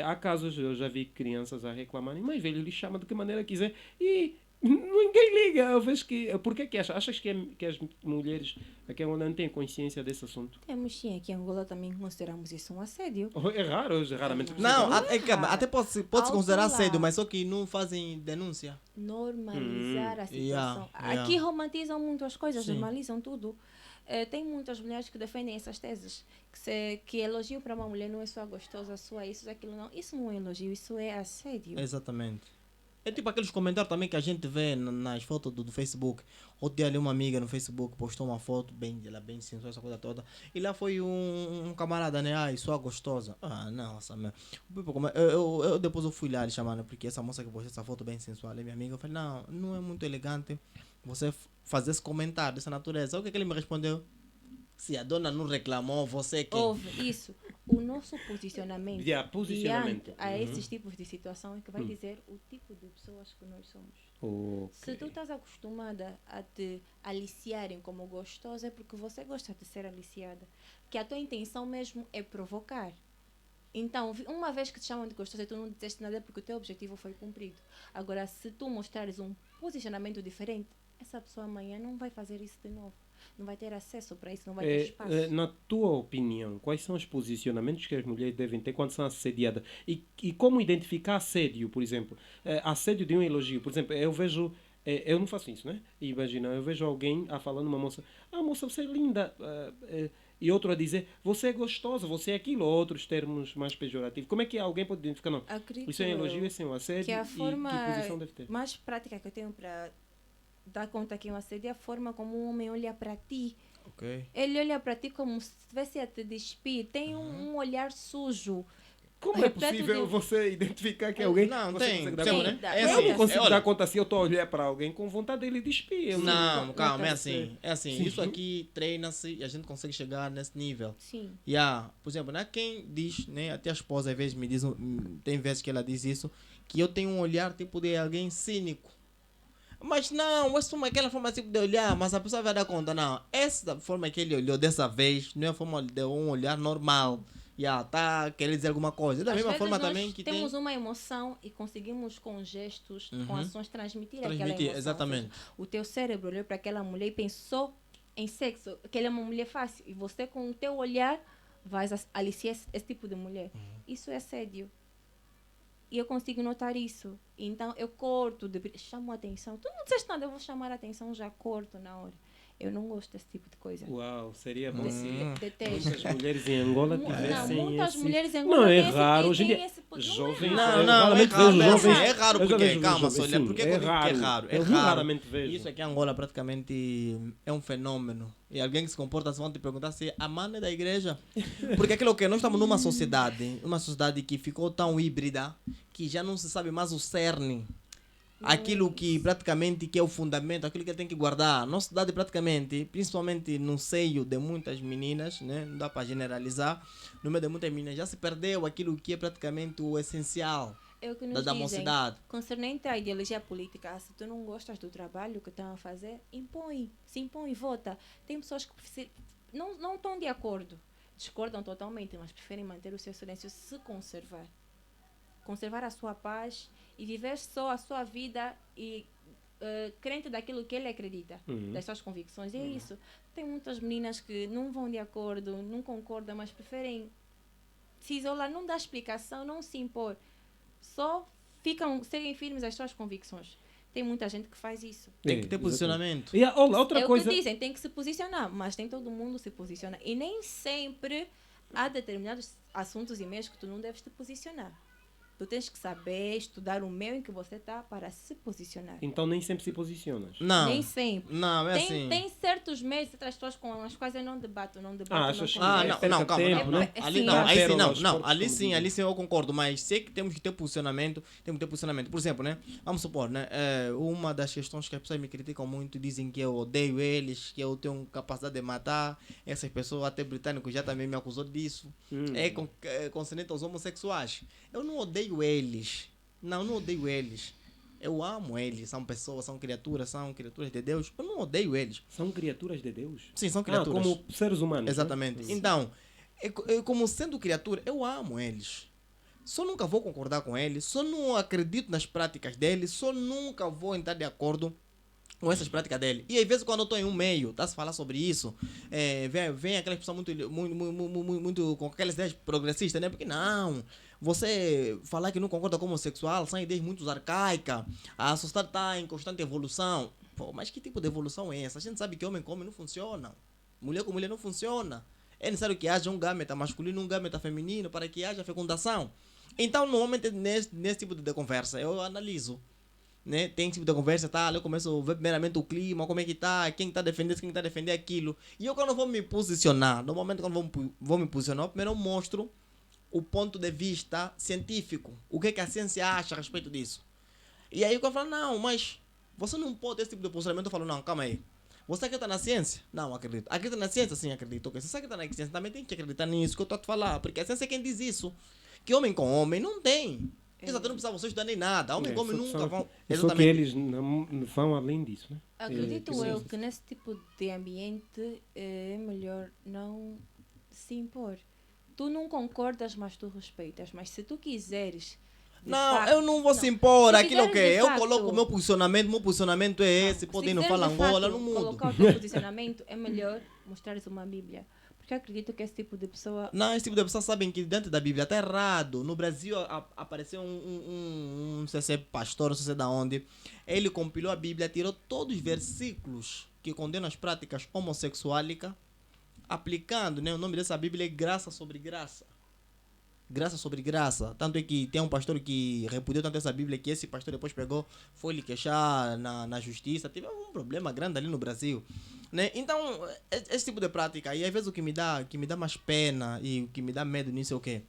há casos, eu já vi crianças a reclamarem, mas velho, ele chama de que maneira quiser e ninguém liga. Eu vejo que. Por que achas que as mulheres aqui em Angola não têm consciência desse assunto? Temos sim, aqui em Angola também consideramos isso um assédio. É raro, raramente. Não, Não é raro. até pode-se Alto considerar lá. assédio, mas só que não fazem denúncia. Normalizar a situação. Yeah. Aqui romantizam muito as coisas, Sim. normalizam tudo. Tem muitas mulheres que defendem essas teses. Que elogio para uma mulher não é só gostosa, só isso, aquilo não. Isso não é elogio, isso é assédio. Exatamente. É tipo aqueles comentários também que a gente vê nas fotos do Facebook. Outro dia ali uma amiga no Facebook postou uma foto ela bem sensual, essa coisa toda. E lá foi um camarada, né? Ai, sua gostosa. Nossa, meu. Eu depois eu fui lá lhe chamando, porque essa moça que postou essa foto bem sensual é minha amiga. Eu falei, não é muito elegante você fazer esse comentário dessa natureza. O que ele me respondeu? Se a dona não reclamou, você quem? Houve isso. O nosso posicionamento, Posicionamento. diante a esses tipos de situação é que vai dizer o tipo de pessoas que nós somos. Se tu estás acostumada a te aliciarem como gostosa, é porque você gosta de ser aliciada. Que a tua intenção mesmo é provocar. Então, uma vez que te chamam de gostosa e tu não disseste nada, é porque o teu objetivo foi cumprido. Agora, se tu mostrares um posicionamento diferente, essa pessoa amanhã não vai fazer isso de novo. Não vai ter acesso para isso, não vai ter espaço. Na tua opinião, quais são os posicionamentos que as mulheres devem ter quando são assediadas? E como identificar assédio, por exemplo? Assédio de um elogio. Por exemplo, eu vejo... eu não faço isso, né? Imagina, eu vejo alguém falando uma moça... moça, você é linda. E outro a dizer, você é gostosa, você é aquilo. Ou outros termos mais pejorativos. Como é que alguém pode identificar? Não, Acredito isso é um elogio, isso é um assédio. que a forma e que posição deve ter? mais prática que eu tenho para dar conta que é um assédio é a forma como um homem olha para ti. Ok. Ele olha para ti como se estivesse a te despir. Tem um olhar sujo. Como é Repleto possível de- você identificar que é alguém? Não, Você tem, consegue dar tem, conta? né? É É Eu assim, não consigo olha, dar conta se eu estou a olhar para alguém com vontade dele despir. Eu não, não calma, é quero assim. É assim, Sim. isso aqui treina-se e a gente consegue chegar nesse nível. Sim. Por exemplo, né, quem diz, né, até a esposa às vezes me diz, tem vezes que ela diz isso, que eu tenho um olhar tipo de alguém cínico. Mas não, aquela forma tipo de olhar, mas a pessoa vai dar conta, não. Essa forma que ele olhou dessa vez não é a forma de um olhar normal. Tá querendo dizer alguma coisa. Da Às mesma vezes forma nós também que temos tem. uma emoção e conseguimos com gestos, com Uhum. ações transmitir aquela Transmitir, emoção. Ou exatamente. seja, o teu cérebro olhou para aquela mulher e pensou em sexo, que ela é uma mulher fácil. E você com o teu olhar vais aliciar esse tipo de mulher. Uhum. Isso é assédio. E eu consigo notar isso. Então eu corto, chamo a atenção. Tu não disseste nada, eu vou chamar a atenção, já corto na hora. Eu não gosto desse tipo de coisa. Uau, seria bom De- se Detesto. muitas mulheres em Angola Não, tivessem muitas esse... mulheres em Angola Não, é têm esse- raro. têm Hoje em dia, esse- não é jovens... raro. Não, não, é raramente raro, vejo jovens... é raro eu já porque, vejo calma, jovens, Sólia, sim, porque é eu digo que raro. é raro, é Eu raro. raramente vejo. Isso aqui em Angola praticamente é um fenômeno. E alguém que se comporta assim vão te perguntar se a mana é da igreja. Porque aquilo que nós estamos numa sociedade que ficou tão híbrida que já não se sabe mais o cerne. Aquilo que praticamente que é o fundamento, aquilo que ele tem que guardar. Nossa cidade praticamente, principalmente no seio de muitas meninas, né? Não dá para generalizar, no meio de muitas meninas já se perdeu aquilo que é praticamente o essencial É o que nos da dizem. mocidade. Concernente à ideologia política, se tu não gostas do trabalho que estão a fazer, se impõe, vota. Tem pessoas que não estão de acordo, discordam totalmente, mas preferem manter o seu silêncio, se conservar a sua paz e viver só a sua vida e crente daquilo que ele acredita, das suas convicções. E é isso. Tem muitas meninas que não vão de acordo, não concordam, mas preferem se isolar, não dar explicação, não se impor. Só seguem firmes às suas convicções. Tem muita gente que faz isso. Tem que ter posicionamento. E outra É coisa... o que dizem, tem que se posicionar, mas nem todo mundo se posiciona. E nem sempre há determinados assuntos e meios que tu não deves te posicionar. Tu tens que saber estudar o meio em que você está para se posicionar. Então nem sempre se posicionas. Não. Nem sempre. Não, é assim. Tem certos meios, outras pessoas com as quais eu não debato, não achas que Ah, é converso. perca não, calma, tempo, não. né? Ali Sim. não, aí sim, não, Pérolas, não. corpos, Ali como sim, dizem. eu concordo, mas sei que temos que ter posicionamento, Por exemplo, né? Vamos supor, né? Uma das questões que as pessoas me criticam muito, dizem que eu odeio eles, que eu tenho capacidade de matar. Essas pessoas, até britânicos, já também me acusou disso. Concernente aos homossexuais. Eu não odeio eles. Não odeio eles. Eu amo eles. São pessoas, são criaturas de Deus. Eu não odeio eles. São criaturas de Deus? Sim, são criaturas. Como seres humanos. Exatamente. Né? Então, como sendo criatura, eu amo eles. Só nunca vou concordar com eles. Só não acredito nas práticas deles. Só nunca vou entrar de acordo com essas práticas dele. E às vezes quando eu estou em um meio, tá se falar sobre isso, vem aquela pessoa muito com aquelas ideias progressistas, né? Porque não, você falar que não concorda com o homossexual são ideias muito arcaicas, a sociedade está em constante evolução. Pô, mas que tipo de evolução é essa? A gente sabe que homem com homem não funciona, mulher com mulher não funciona. É necessário que haja um gâmeta masculino, um gâmeta feminino para que haja fecundação. Então, normalmente, nesse tipo de conversa, eu analiso. Né? Tem tipo de conversa, tá? Eu começo a ver primeiramente o clima, como é que tá, quem tá defendendo, quem tá defendendo aquilo. E eu quando vou me posicionar, normalmente quando vou me posicionar, primeiro eu mostro o ponto de vista científico. O que a ciência acha a respeito disso. E aí eu falo, não, mas você não pode ter esse tipo de posicionamento. Eu falo, não, calma aí. Você acredita na ciência? Não, acredito. Acredita na ciência? Sim, acredito. Okay. Se você acredita na ciência, também tem que acreditar nisso que eu estou a te falar. Porque a ciência é quem diz isso. Que homem com homem não tem. Exato, não precisa você estudar nem nada. Homem com homem nunca vão. Só que Exatamente. eles não vão além disso, né? Acredito que eu sim. que nesse tipo de ambiente é melhor não se impor. Tu não concordas, mas tu respeitas. Mas se tu quiseres... de Não, facto- eu não vou se impor. Se Aquilo que quiseres, de eu facto- coloco o meu posicionamento é esse. Pode ir no se Fala quiseres, de Angola, facto, no mundo. colocar o teu posicionamento, é melhor mostrares uma Bíblia. Porque eu acredito que esse tipo de pessoa... Não, esse tipo de pessoas sabem que dentro da Bíblia está errado. No Brasil apareceu não sei se é pastor, não sei se é da onde. Ele compilou a Bíblia, tirou todos os versículos que condenam as práticas homossexuais, aplicando, né? O nome dessa Bíblia é Graça sobre Graça. Graça sobre graça. Tanto é que tem um pastor que repudiou tanto essa Bíblia que esse pastor depois pegou, foi lhe queixar na justiça. Teve um problema grande ali no Brasil. Né? Então, esse tipo de prática, e às vezes o que me dá mais pena e o que me dá medo nisso é o quê?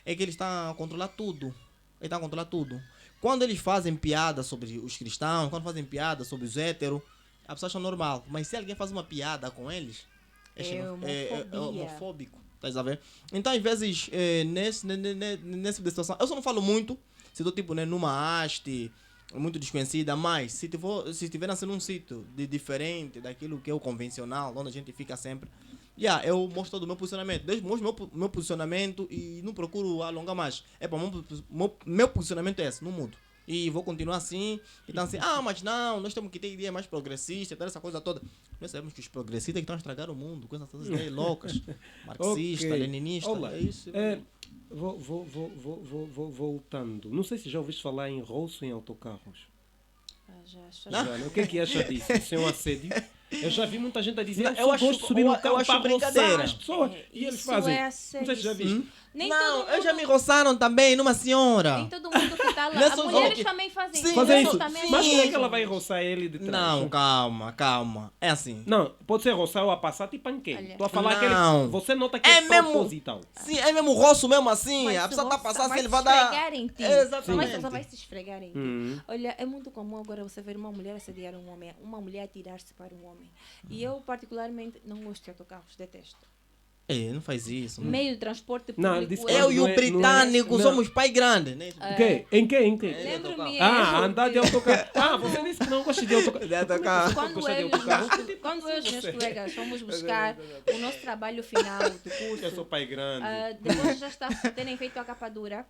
é que eles estão a controlar tudo. Eles estão a controlar tudo. Quando eles fazem piada sobre os cristãos, quando fazem piada sobre os héteros, a pessoa acha normal. Mas se alguém faz uma piada com eles, é homofóbico. Tá a ver? Então, às vezes, nesse tipo de situação, eu só não falo muito, se estou tipo, numa haste muito desconhecida, mas se estiver nascendo num sítio diferente daquilo que é o convencional, onde a gente fica sempre, eu mostro todo o meu posicionamento. Mostro meu posicionamento e não procuro alongar mais. Meu posicionamento é esse, não mudo. E vou continuar assim. Então assim, mas não, nós temos que ter ideia mais progressista, toda essa coisa toda. Nós sabemos que os progressistas que estão a estragar o mundo, com essas ideias loucas. Marxista, Ok. leninista, Olá. é isso. Voltando. Não sei se já ouviste falar em roço em autocarros. Já. Já, né? O que é que acha disso? Isso é um assédio? Eu já vi muita gente a dizer, Não, eu eu só gosto acho- de subir no eu carro acho para brincadeira. roçar as pessoas. E eles Isso fazem. é Não sei se já assédio, viste. Nem Não, todo eu já mundo- me roçaram também numa senhora. Nem todo mundo que está Não é lá. só As mulheres que- também fazem Sim, Fazer isso. isso. também Mas como é que ela fazem. vai roçar ele de trás? Não, calma. É assim. Não, pode ser roçar ou a passar tipo panquê. Olha. Estou a falar Não. aquele. Você nota que É é mesmo. proposital. Sim, é mesmo roço mesmo assim. Vai A se pessoa tá roçar, passando, vai ele se vai dar. esfregar em ti. Exatamente. Mas ela vai se esfregar em ti. Olha, é muito comum agora você ver uma mulher assediar um homem, uma mulher atirar-se para um homem. E eu, particularmente, não gosto de autocarros, detesto. Não faz isso. Meio de transporte Não, público. disse- Eu e Não o é- britânico não é- somos pai grande, né? Em quê? Em quê? Lembro-me Andar de autocarro. Você disse que não gosta de autocarro. De autocarro. Como é que você pode Quando gostar de eu, autocarro? quando eu e os meus colegas fomos buscar o nosso trabalho final do Eu sou curso, pai grande. depois de já terem feito a capa dura,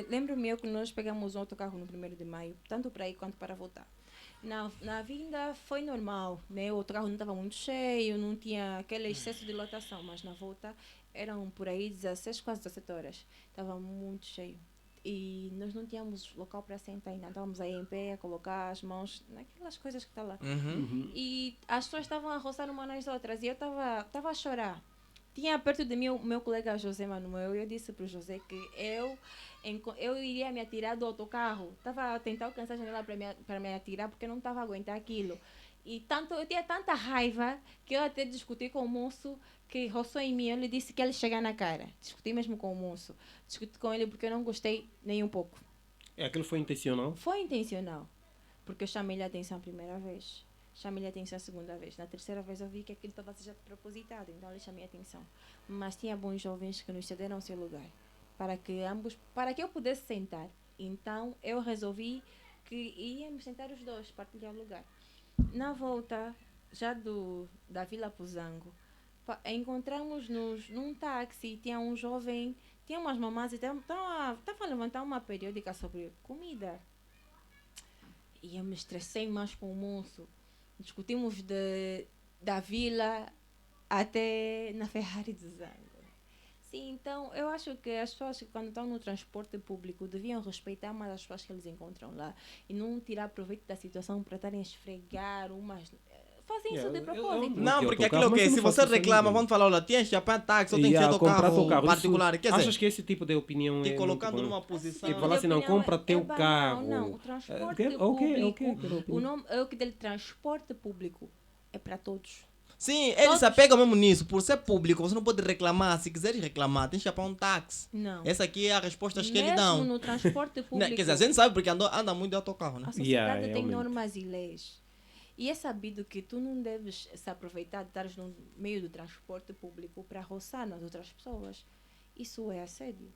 lembro-me eu que nós pegamos um autocarro no 1º de maio, tanto para ir quanto para voltar. Na vinda foi normal, né? O autocarro não estava muito cheio, não tinha aquele excesso de lotação, mas na volta eram por aí 16, quase 17 horas. Estava muito cheio. E nós não tínhamos local para sentar ainda. Estávamos aí em pé a colocar as mãos naquelas coisas que estão lá. E as pessoas estavam a roçar uma nas outras e eu estava a chorar. Tinha perto de mim o meu colega José Manuel e eu disse para o José que eu iria me atirar do autocarro. Estava a tentar alcançar a janela para me atirar porque eu não estava a aguentar aquilo. E eu tinha tanta raiva que eu até discuti com o moço que roçou em mim. Eu lhe disse que ele chegar na cara. Discuti mesmo com o moço. Discuti com ele porque eu não gostei nem um pouco. Aquilo foi intencional? Foi intencional. Porque eu chamei-lhe a atenção a primeira vez. Chamei-lhe a atenção a segunda vez. Na terceira vez eu vi que aquilo estava já propositado. Então eu lhe chamei a atenção. Mas tinha bons jovens que nos cederam o seu lugar. Para que eu pudesse sentar. Então eu resolvi que íamos sentar os dois, partilhar o lugar. Na volta, já da Vila Puzango, encontramos-nos num táxi. Tinha um jovem, tinha umas mamás e estavam a levantar uma periódica sobre comida. E eu me estressei mais com o moço. Discutimos da vila até na Ferrari de Zango. Sim, então eu acho que as pessoas que quando estão no transporte público deviam respeitar mais as pessoas que eles encontram lá e não tirar proveito da situação para estarem a esfregar umas... Fazem isso de propósito. Não, porque autocarro, aquilo mas que eu não se faço você isso a reclama, ninguém. vamos falar, olha, tens que apanhar táxi, ou tem que ser Comprar teu autocarro carro. particular. Quer dizer, Achas que esse tipo de opinião te é colocando muito bom? numa posição... Tipo, falar assim, não, compra teu banal. carro. Não, o transporte Ok, público, o nome é o que dele transporte público é para todos. Sim, eles se apegam mesmo nisso. Por ser público, você não pode reclamar. Se quiseres reclamar, tens que apanhar um táxi. Não. Essa aqui é a resposta que Mesmo eles dão. no transporte Né, público, quer dizer, a gente sabe porque anda muito de autocarro, né? a sociedade tem realmente. normas e leis. E é sabido que tu não deves se aproveitar de estares no meio do transporte público para roçar nas outras pessoas. Isso é assédio.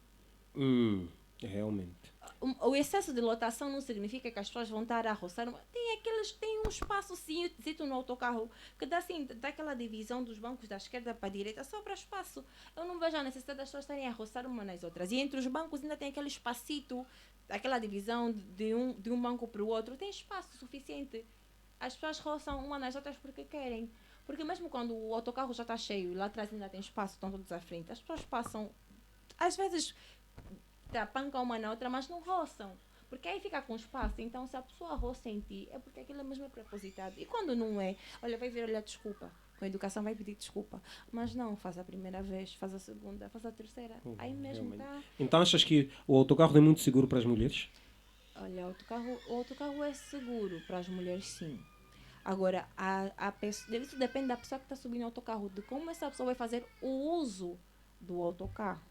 Realmente. O excesso de lotação não significa que as pessoas vão estar a roçar. Tem um espaçozinho no autocarro que dá aquela divisão dos bancos da esquerda para a direita só para espaço. Eu não vejo a necessidade das pessoas estarem a roçar uma nas outras. E entre os bancos ainda tem aquele espacito, aquela divisão de um banco para o outro. Tem espaço suficiente. As pessoas roçam uma nas outras porque querem. Porque mesmo quando o autocarro já está cheio e lá atrás ainda tem espaço, estão todos à frente, as pessoas passam, às vezes, apancam uma na outra, mas não roçam. Porque aí fica com espaço. Então, se a pessoa roça em ti, é porque aquilo é mesmo propositado. E quando não é, vai vir olhar desculpa. Com a educação vai pedir desculpa. Mas não, faz a primeira vez, faz a segunda, faz a terceira. Aí mesmo realmente. está... Então achas que o autocarro é muito seguro para as mulheres? Olha, o autocarro é seguro para as mulheres, sim. Agora, isso depende da pessoa que está subindo o autocarro, de como essa pessoa vai fazer o uso do autocarro.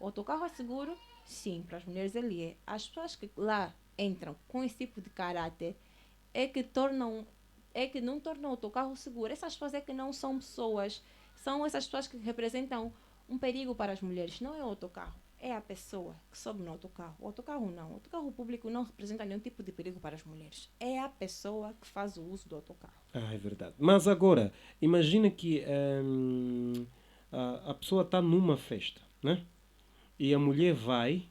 O autocarro é seguro? Sim, para as mulheres ele é. As pessoas que lá entram com esse tipo de caráter é que tornam, é que não tornam o autocarro seguro. Essas pessoas é que não são pessoas, são essas pessoas que representam um perigo para as mulheres. Não é o autocarro, é a pessoa que sobe no autocarro. O autocarro não, o autocarro público não representa nenhum tipo de perigo para as mulheres. É a pessoa que faz o uso do autocarro. Ah, é verdade. Mas agora, imagina que a pessoa está numa festa, né? E a mulher vai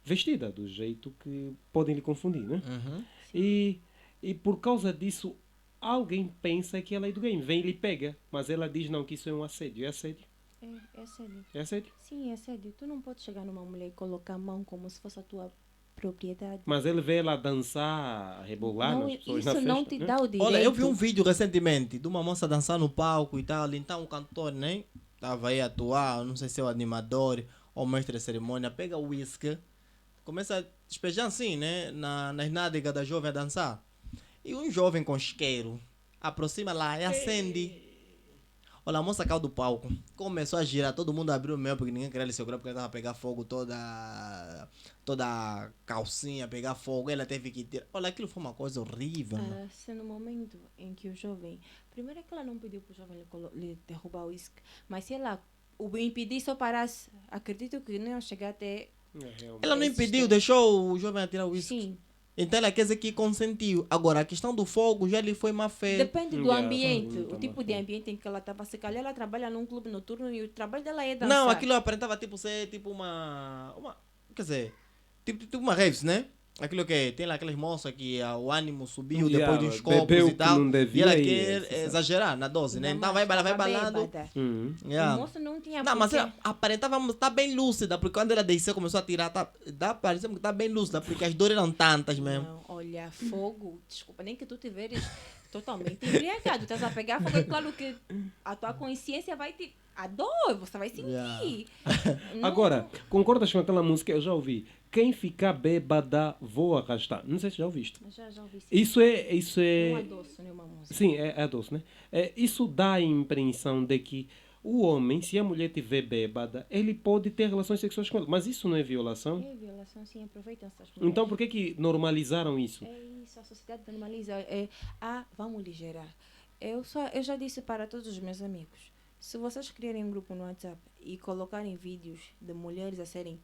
vestida do jeito que podem lhe confundir, né? Uhum. E por causa disso, alguém pensa que ela é do game, vem e lhe pega. Mas ela diz não, que isso é um assédio. É assédio? É assédio. É assédio? Sim, é assédio. Tu não podes chegar numa mulher e colocar a mão como se fosse a tua propriedade. Mas ele vê ela dançar, rebolar Não, nas pessoas isso na festa. não te né? dá o direito. Olha, eu vi um vídeo recentemente de uma moça dançar no palco e tal. Então o cantor, né? Tava aí a atuar, não sei se é o animador ou o mestre de cerimônia. Pega o whisky, começa a despejar assim, né? Nas nádegas da jovem a dançar. E um jovem com isqueiro aproxima lá e acende. Olha, a moça caiu do palco. Começou a girar, todo mundo abriu o mel porque ninguém queria lhe segurar porque ela tava a pegar fogo toda a calcinha, pegar fogo. Ela teve que tirar. Olha, aquilo foi uma coisa horrível. Mano. Se no momento em que o jovem. Primeiro é que ela não pediu para o jovem lhe derrubar o uísque. Mas se ela o impedir só parasse, acredito que não ia chegar até. Ela não impediu, deixou o jovem atirar o uísque. Sim. Então ela quer dizer que consentiu. Agora, a questão do fogo já lhe foi má fé. Depende do Yeah, ambiente, então, o tipo de ambiente em que ela estava. Se calhar ela trabalha num clube noturno e o trabalho dela é dançar. Não, aquilo aparentava tipo ser tipo uma quer dizer, tipo uma raves, né? Aquilo que tem lá aquelas moças que o ânimo subiu Yeah, depois dos copos bebeu e que tal. não devia E ela e quer essa- exagerar na dose, né? Não, Então mas vai estava balando. bêbada. Uhum. Yeah. O moço não tinha Não, mas porquê. ela aparentava estar bem lúcida, porque quando ela desceu começou a tirar, parecendo que tá bem lúcida, porque as dores eram tantas mesmo. Não, olha, fogo, desculpa, nem que tu tiveres totalmente embriagado, estás a pegar fogo, é claro que a tua consciência vai te. A dor, você vai sentir. Yeah. Não- Agora, concordas com aquela música? Eu já ouvi. Quem ficar bêbada, vou arrastar. Não sei se já ouviste. Já ouvi isso. Isso Não é... adoço nenhuma música. Sim, é doce, né? Isso dá a impressão de que o homem, se a mulher tiver bêbada, ele pode ter relações sexuais com ela. Mas isso não é violação? É violação, sim, aproveitam essas mulheres. Então por que normalizaram isso? É isso, a sociedade normaliza. Vamos ligerar. Eu já disse para todos os meus amigos, se vocês criarem um grupo no WhatsApp e colocarem vídeos de mulheres a serem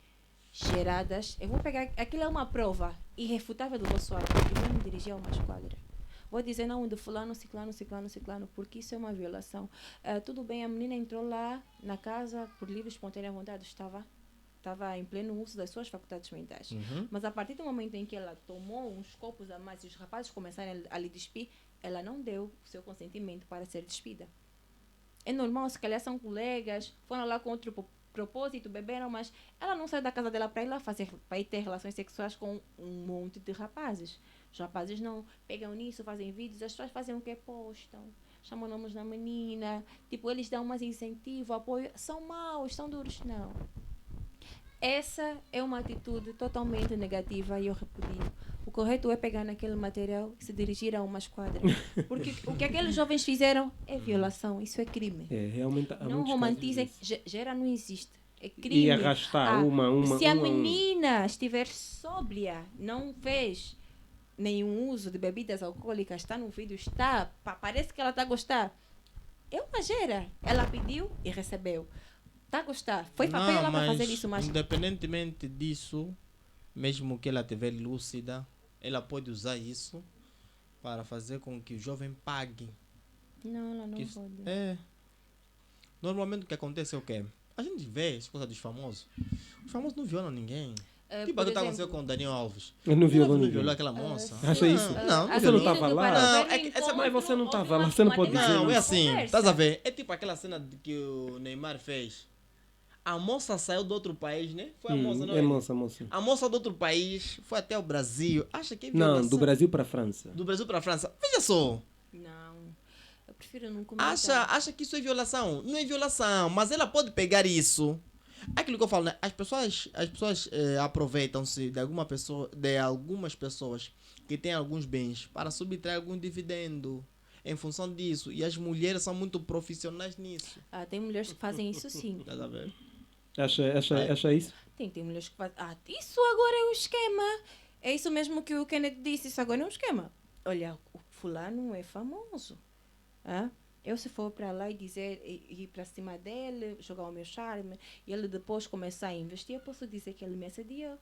cheiradas, eu vou pegar, aquilo é uma prova irrefutável do vosso ato e vou me dirigir a uma esquadra. Vou dizer não de fulano, ciclano, porque isso é uma violação. Tudo bem, a menina entrou lá na casa por livre e espontânea vontade, estava em pleno uso das suas faculdades mentais. Mas a partir do momento em que ela tomou uns copos a mais e os rapazes começaram a lhe despir, ela não deu o seu consentimento para ser despida. É normal, se calhar são colegas, foram lá com outro propósito, beberam, mas ela não saiu da casa dela para ir lá para ir ter relações sexuais com um monte de rapazes. Os rapazes não pegam nisso, fazem vídeos, as pessoas fazem o que postam, chamam nomes na menina, tipo, eles dão mais incentivo, apoio, são maus, são duros, não. Essa é uma atitude totalmente negativa e eu repudio. O correto é pegar naquele material e se dirigir a uma esquadra. Porque o que aqueles jovens fizeram é violação, isso é crime. Realmente há Não muitos romantizem, casos disso. gera não existe. É crime. E arrastar uma... Se a uma- menina estiver sóbria, não fez nenhum uso de bebidas alcoólicas, está no vídeo, parece que ela está a gostar. É uma gera. Ela pediu e recebeu. Está a gostar. Foi papel ela para fazer isso, mas independentemente disso, mesmo que ela estiver lúcida, ela pode usar isso para fazer com que o jovem pague. não, ela não Que pode. Normalmente o que acontece é o quê? A gente vê as coisas dos famosos. Os famosos não violam ninguém. Tipo por o que aconteceu exemplo, com o Daniel Alves. Eu não violou Não ninguém. violou aquela moça. Acha isso? Não, a Você não menina estava do lá? Paraná Não, é que no essa- mas você não encontro, estava houve lá, você não uma pode dizer Não, é isso. assim. conversa. Estás a ver? É tipo aquela cena que o Neymar fez. A moça saiu do outro país, né? Foi a moça, não é? É moça. A moça do outro país foi até o Brasil. Acha que é violação? Não, do Brasil para a França. Do Brasil para a França. Veja só. Não, eu prefiro não comentar. Acha que isso é violação? Não é violação, mas ela pode pegar isso. Aquilo que eu falo, né? As pessoas aproveitam-se de algumas pessoas que têm alguns bens para subtrair algum dividendo em função disso. E as mulheres são muito profissionais nisso. Tem mulheres que fazem isso sim. Estás a ver? Acha isso? Tem mulheres que fazem. Ah, isso agora é um esquema. É isso mesmo que o Kenneth disse. Isso agora é um esquema. Olha, o fulano é famoso. Ah? Eu, se for para lá e dizer, ir para cima dele, jogar o meu charme, e ele depois começar a investir, eu posso dizer que ele me assediou.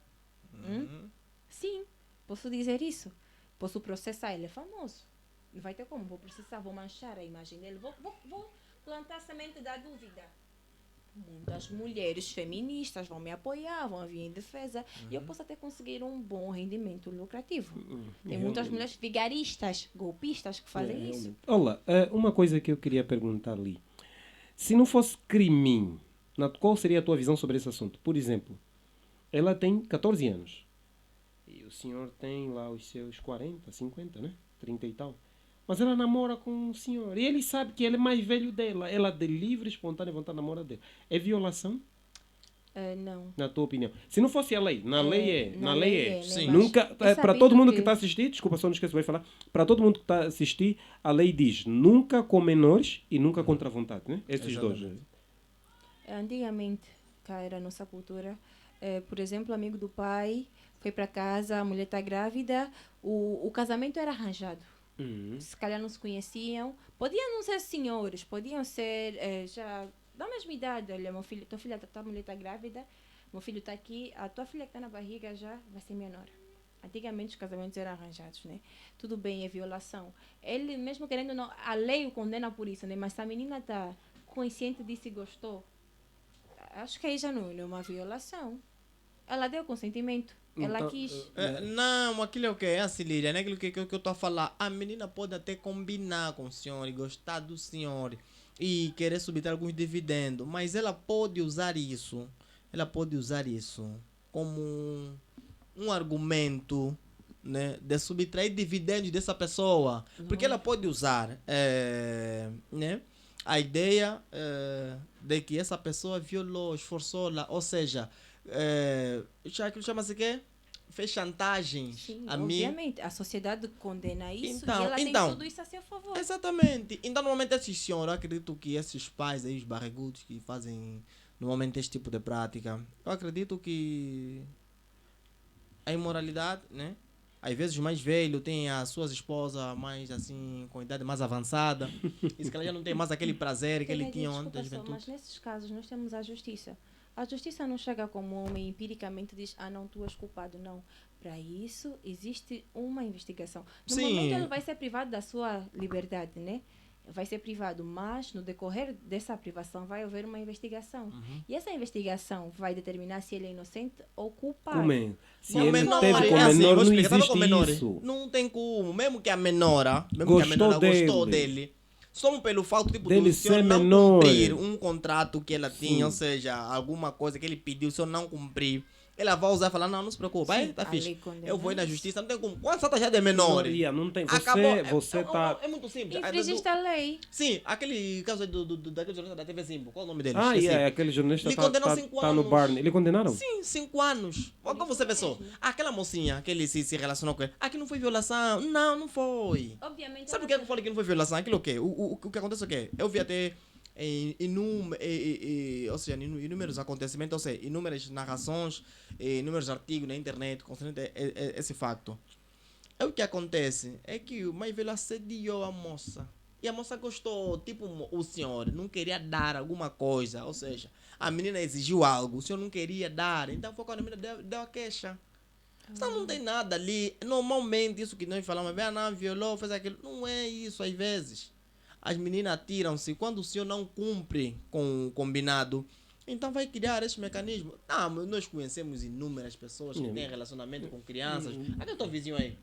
Sim, posso dizer isso. Posso processar, ele é famoso. Não vai ter como, vou processar, vou manchar a imagem dele, vou plantar a semente da dúvida. Muitas mulheres feministas vão me apoiar, vão vir em defesa, e eu posso até conseguir um bom rendimento lucrativo. Tem muitas mulheres vigaristas, golpistas que fazem isso. Olha, uma coisa que eu queria perguntar ali. Se não fosse crime, qual seria a tua visão sobre esse assunto? Por exemplo, ela tem 14 anos. E o senhor tem lá os seus 40, 50, né? 30 e tal. Mas ela namora com o senhor. E ele sabe que ele é mais velho dela. Ela, de livre, espontânea vontade, namora dele. É violação? Não. Na tua opinião? Se não fosse a lei, na lei é. Na lei é, Sim. né? Nunca, É para todo sabido mundo que- que está a assistir, desculpa, só não esqueço, vai falar. Para todo mundo que está a assistir, a lei diz nunca com menores e nunca contra a vontade, né? Esses dois. Exatamente. Antigamente, cá era a nossa cultura, por exemplo, amigo do pai foi para casa, a mulher está grávida, o casamento era arranjado. Se calhar não se conheciam. Podiam não ser senhores, podiam ser já da mesma idade. Olha, meu filho, tua mulher está grávida, meu filho está aqui, a tua filha que está na barriga já vai ser minha nora. Antigamente os casamentos eram arranjados, né? Tudo bem, é violação. Ele mesmo querendo não, a lei o condena por isso, né? Mas se a menina está consciente disso e gostou, acho que aí já não é uma violação. Ela deu consentimento. Ela Então, quis. Não, aquilo é o que é assim, Lídia, não é aquilo que eu estou a falar. A menina pode até combinar com o senhor e gostar do senhor e querer subtrair alguns dividendos, mas ela pode usar isso. Ela pode usar isso como um argumento, né, de subtrair dividendos dessa pessoa. Porque ela pode usar né, a ideia de que essa pessoa violou, esforçou-la, ou seja, aquilo chama-se quê? Fez chantagem Sim, a mim. obviamente. A sociedade condena isso Então, e ela então. tem tudo isso a seu favor. Exatamente. Então, normalmente, esses senhores, eu acredito que esses pais aí, os barrigudos que fazem normalmente este tipo de prática, eu acredito que a imoralidade, né? Às vezes os mais velhos têm as suas esposas mais assim, com idade mais avançada. E se calhar já não tem mais aquele prazer que ele Kennedy, tinha antes desculpa da só, juventude. mas nesses casos nós temos a justiça. A justiça não chega como homem empiricamente diz, não, tu és culpado, não. Para isso existe uma investigação. No Sim. momento ele vai ser privado da sua liberdade, né? Vai ser privado, mas no decorrer dessa privação vai haver uma investigação. E essa investigação vai determinar se ele é inocente ou culpado. Como é? Se Com ele menor, teve com é assim, menor, vou não explicar, tava com existe menores. isso. Não tem como, mesmo que a menora, Gostou gostou dele. dele, só pelo fato tipo, Dele do senhor ser não menor. cumprir um contrato que ela tinha, Sim. ou seja, alguma coisa que ele pediu, o senhor não cumprir, ela vai usar e falar, não se preocupe, vai, Sim, tá a fixe. lei condena Eu vou ir na isso. justiça, não tem como. Quando você já de menor, Minoria, não tem. acabou. Você tá. É muito simples. Infringiste a lei. Sim, aquele caso daquele jornalista da TV Simbo, qual é o nome dele? Ah, Esqueci. aquele jornalista Lhe tá condenou 5 no anos. Barney. Ele condenaram? Sim, 5 anos. Como você pensou? Aquela mocinha que ele se relacionou com ele, aqui não foi violação. Não, não foi. Obviamente. Sabe por que eu falei que não foi violação? Aquilo o quê? O que acontece é o quê? Eu vi até ou seja, inúmeros acontecimentos, ou seja, inúmeras narrações, inúmeros artigos na internet concernente a esse facto. O que acontece é que o mais velho assediou a moça. E a moça gostou, tipo, o senhor não queria dar alguma coisa, ou seja, a menina exigiu algo, o senhor não queria dar, então foi quando a menina deu a queixa. Então não tem nada ali. Normalmente, isso que nós falamos, não, violou, fez aquilo. Não é isso, às vezes. As meninas tiram-se quando o senhor não cumpre com o combinado. Então vai criar esse mecanismo. Mas nós conhecemos inúmeras pessoas que têm relacionamento com crianças. Aqui é o teu vizinho aí.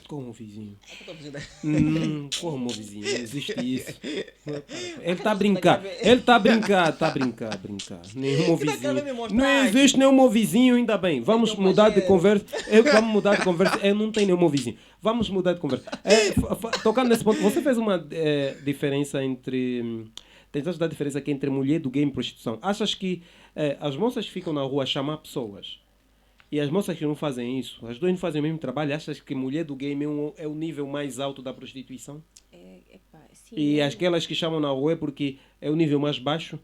Como vizinho? Aqui é o teu vizinho aí. Como vizinho? Não existe isso. Ele tá a brincar. Ele tá a brincar. Nenhum Que tá querendo me vizinho. mostrar Não aqui? existe nenhum vizinho, ainda bem. Vamos Então, mudar de mas conversa. Vamos mudar de conversa. Eu não tenho nenhum vizinho. Vamos mudar de conversa. Tocando nesse ponto, você fez uma diferença entre. Tentaste dar diferença aqui entre mulher do game e prostituição. Achas que as moças que ficam na rua a chamar pessoas e as moças que não fazem isso, as duas não fazem o mesmo trabalho, achas que mulher do game é o nível mais alto da prostituição? Sim, E aquelas que chamam na rua é porque é o nível mais baixo?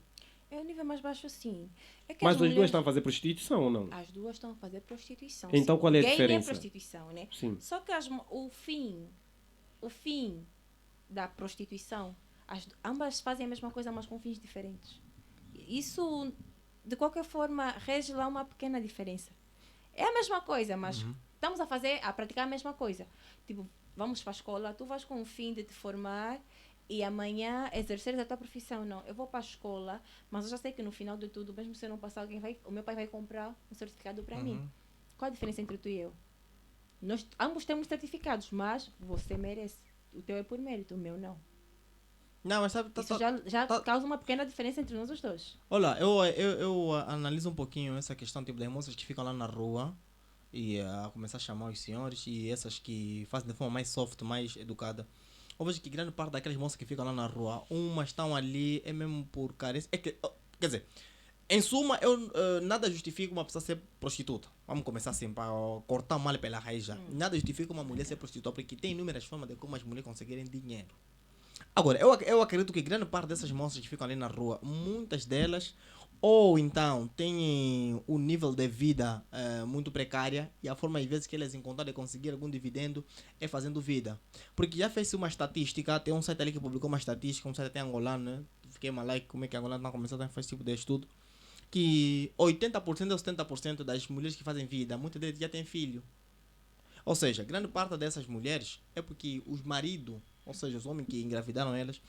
é o nível mais baixo sim. É que Mas as as duas mulheres- estão a fazer prostituição ou não? As duas estão a fazer prostituição. Então sim. qual é a Gay diferença? é prostituição, né? Sim. Só que o fim da prostituição, ambas fazem a mesma coisa, mas com fins diferentes. Isso, de qualquer forma, rege lá uma pequena diferença. É a mesma coisa, mas estamos a praticar a mesma coisa. Tipo, vamos para a escola, tu vais com o fim de te formar e amanhã exercer a tua profissão. Não, eu vou para a escola, mas eu já sei que no final de tudo, mesmo se eu não passar, o meu pai vai comprar um certificado para mim. Qual a diferença entre tu e eu? Nós ambos temos certificados, mas você merece. O teu é por mérito, o meu não. Não, mas sabe, Isso já causa uma pequena diferença entre nós os dois. olha, eu analiso um pouquinho essa questão tipo das moças que ficam lá na rua e começar a chamar os senhores e essas que fazem de forma mais soft, mais educada. Eu vejo que grande parte daquelas moças que ficam lá na rua, umas estão ali é mesmo por carência. É que, quer dizer, em suma, eu nada justifica uma pessoa ser prostituta. Vamos começar assim, para cortar o mal pela raiz já. Nada justifica uma mulher ser prostituta, porque tem inúmeras formas de como as mulheres conseguirem dinheiro. Agora, eu acredito que grande parte dessas moças que ficam ali na rua, muitas delas, ou então têm um nível de vida muito precária e a forma às vezes que elas encontraram de conseguir algum dividendo é fazendo vida. Porque já fez uma estatística, tem um site ali que publicou uma estatística, um site até angolano, né? Fiquei mal like como é que angolano está começando a fazer esse tipo de estudo, que 80% ou 70% das mulheres que fazem vida, muitas delas já têm filho. Ou seja, grande parte dessas mulheres é porque os maridos, ou seja, os homens que engravidaram elas,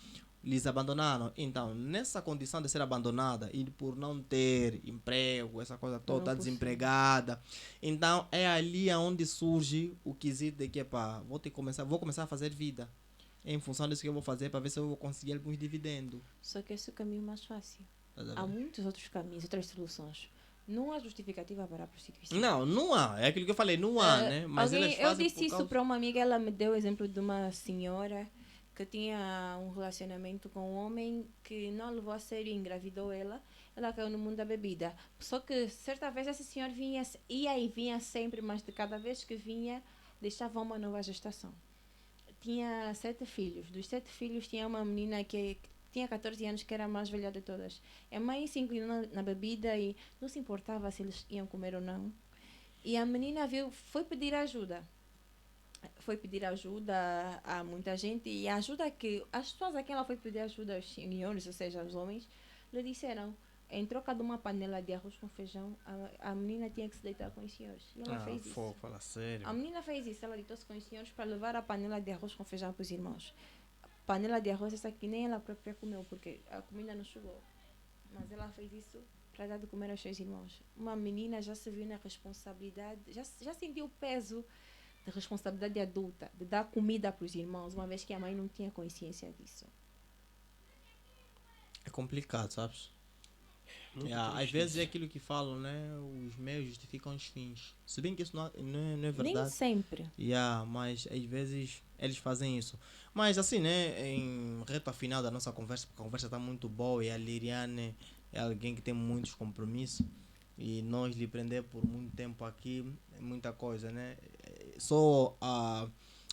lhes abandonaram. Então, nessa condição de ser abandonada e por não ter emprego, essa coisa toda, tá desempregada, então é ali onde surge o quesito de que, pá, vou começar a fazer vida. É em função disso que eu vou fazer para ver se eu vou conseguir alguns dividendos. Só que esse é o caminho mais fácil. Tá a ver? Há muitos outros caminhos, outras soluções. Não há justificativa para a prostituição. Não há. É aquilo que eu falei, não há, né? Mas elas eu fazem disse por isso causa... para uma amiga, ela me deu o exemplo de uma senhora que tinha um relacionamento com um homem que não levou a sério e engravidou ela. Ela caiu no mundo da bebida. Só que certa vez esse senhor ia e vinha sempre, mas de cada vez que vinha, deixava uma nova gestação. Tinha 7 filhos. Dos 7 filhos tinha uma menina que tinha 14 anos, que era a mais velha de todas. A mãe se inclinou na bebida e não se importava se eles iam comer ou não. E a menina foi pedir ajuda. Foi pedir ajuda a muita gente. E a ajuda que... As pessoas a quem ela foi pedir ajuda, aos senhores, ou seja, os homens, lhe disseram, em troca de uma panela de arroz com feijão, a menina tinha que se deitar com os senhores. E ela fez isso. Fala sério. A menina fez isso. Ela deitou-se com os senhores para levar a panela de arroz com feijão para os irmãos. Panela de arroz, essa que nem ela própria comeu, porque a comida não chegou. Mas ela fez isso para dar de comer aos seus irmãos. Uma menina já se viu na responsabilidade, já sentiu o peso da responsabilidade adulta, de dar comida para os irmãos, uma vez que a mãe não tinha consciência disso. É complicado, sabes? Muito Às triste vezes isso. é aquilo que falam, né? Os meios justificam os fins. Se bem que isso não é Nem verdade. sempre. Mas às vezes eles fazem isso. Mas assim, né? Em reta final da nossa conversa, porque a conversa está muito boa e a Liriane é alguém que tem muitos compromissos. E nós lhe prender por muito tempo aqui é muita coisa, né? Só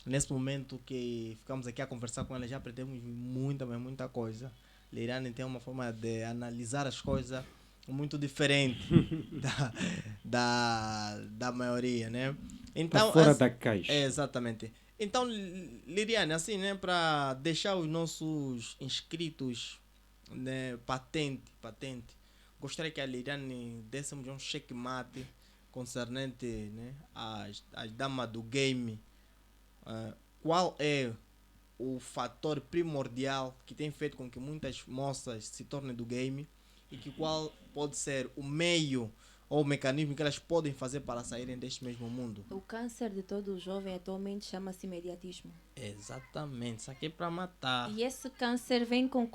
nesse momento que ficamos aqui a conversar com ela já aprendemos muita, mas muita coisa. Liriane tem uma forma de analisar as coisas muito diferente da maioria, né? Então, Tá fora da caixa. exatamente. Então, Liriane, assim, né, para deixar os nossos inscritos, né, patente, gostaria que a Liriane desse um checkmate concernente, né, às damas do game. Qual é o fator primordial que tem feito com que muitas moças se tornem do game e qual pode ser o meio ou o mecanismo que elas podem fazer para saírem deste mesmo mundo? O câncer de todo jovem atualmente chama-se imediatismo. Exatamente, isso aqui é para matar. E esse câncer vem com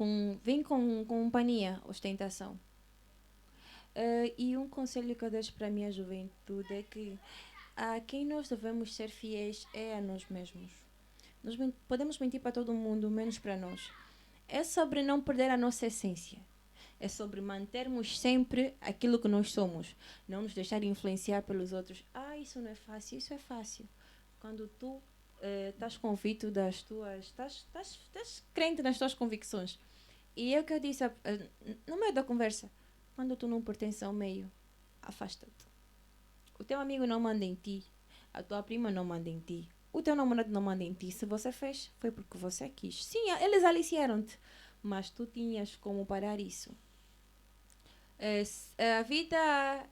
companhia, ostentação. E um conselho que eu deixo para a minha juventude é que a quem nós devemos ser fiéis é a nós mesmos. Nós podemos mentir para todo mundo, menos para nós. É sobre não perder a nossa essência. É sobre mantermos sempre aquilo que nós somos. Não nos deixar influenciar pelos outros. Isso não é fácil. Isso é fácil. Quando tu estás convicto das tuas... Estás crente nas tuas convicções. E é o que eu disse no meio da conversa. Quando tu não pertences ao meio, afasta-te. O teu amigo não manda em ti. A tua prima não manda em ti. O teu namorado não manda em ti. Se você fez, foi porque você quis. Sim, eles aliciaram-te. Mas tu tinhas como parar isso. A vida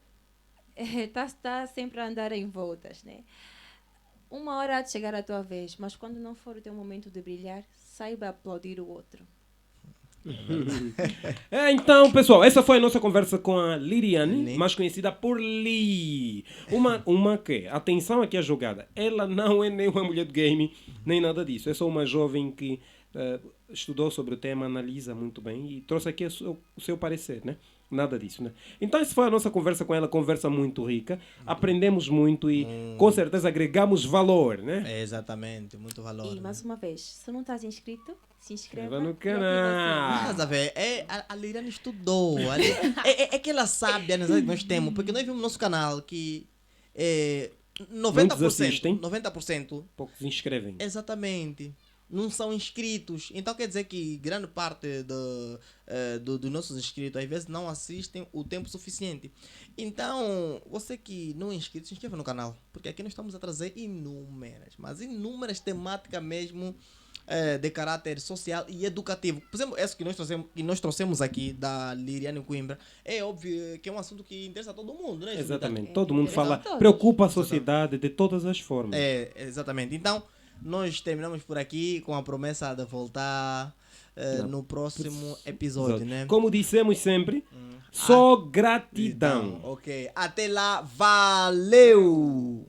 está sempre a andar em voltas, né? Uma hora há de chegar a tua vez, mas quando não for o teu momento de brilhar, saiba aplaudir o outro. Então, pessoal, essa foi a nossa conversa com a Liriane, Li. mais conhecida por Li. Uma que, atenção aqui à jogada, ela não é nem uma mulher de game, nem nada disso. É só uma jovem que estudou sobre o tema, analisa muito bem e trouxe aqui o seu parecer, né? Nada disso, né? Então, essa foi a nossa conversa com ela, conversa muito rica. Aprendemos muito e, com certeza, agregamos valor, né? É, exatamente, muito valor. E, mais uma vez, se não estás inscrito, se inscreva No e ativa o canal. Estás a ver? A Liriane estudou. É aquela sábia que nós temos, porque nós vimos no nosso canal que Muitos 90%, assistem. 90%, Poucos se inscrevem. exatamente, não são inscritos. Então quer dizer que grande parte dos nossos inscritos às vezes não assistem o tempo suficiente. Então, você que não é inscrito, se inscreva no canal, porque aqui nós estamos a trazer inúmeras temáticas mesmo, de caráter social e educativo. Por exemplo, esse que nós trouxemos aqui da Liriane Coimbra, é óbvio que é um assunto que interessa a todo mundo, né? Exatamente. É, Todo mundo interessa fala, a todos. preocupa a sociedade de todas as formas. Exatamente. Então, nós terminamos por aqui com a promessa de voltar no próximo episódio, né? Como dissemos sempre, só gratidão. Então, ok. Até lá. Valeu!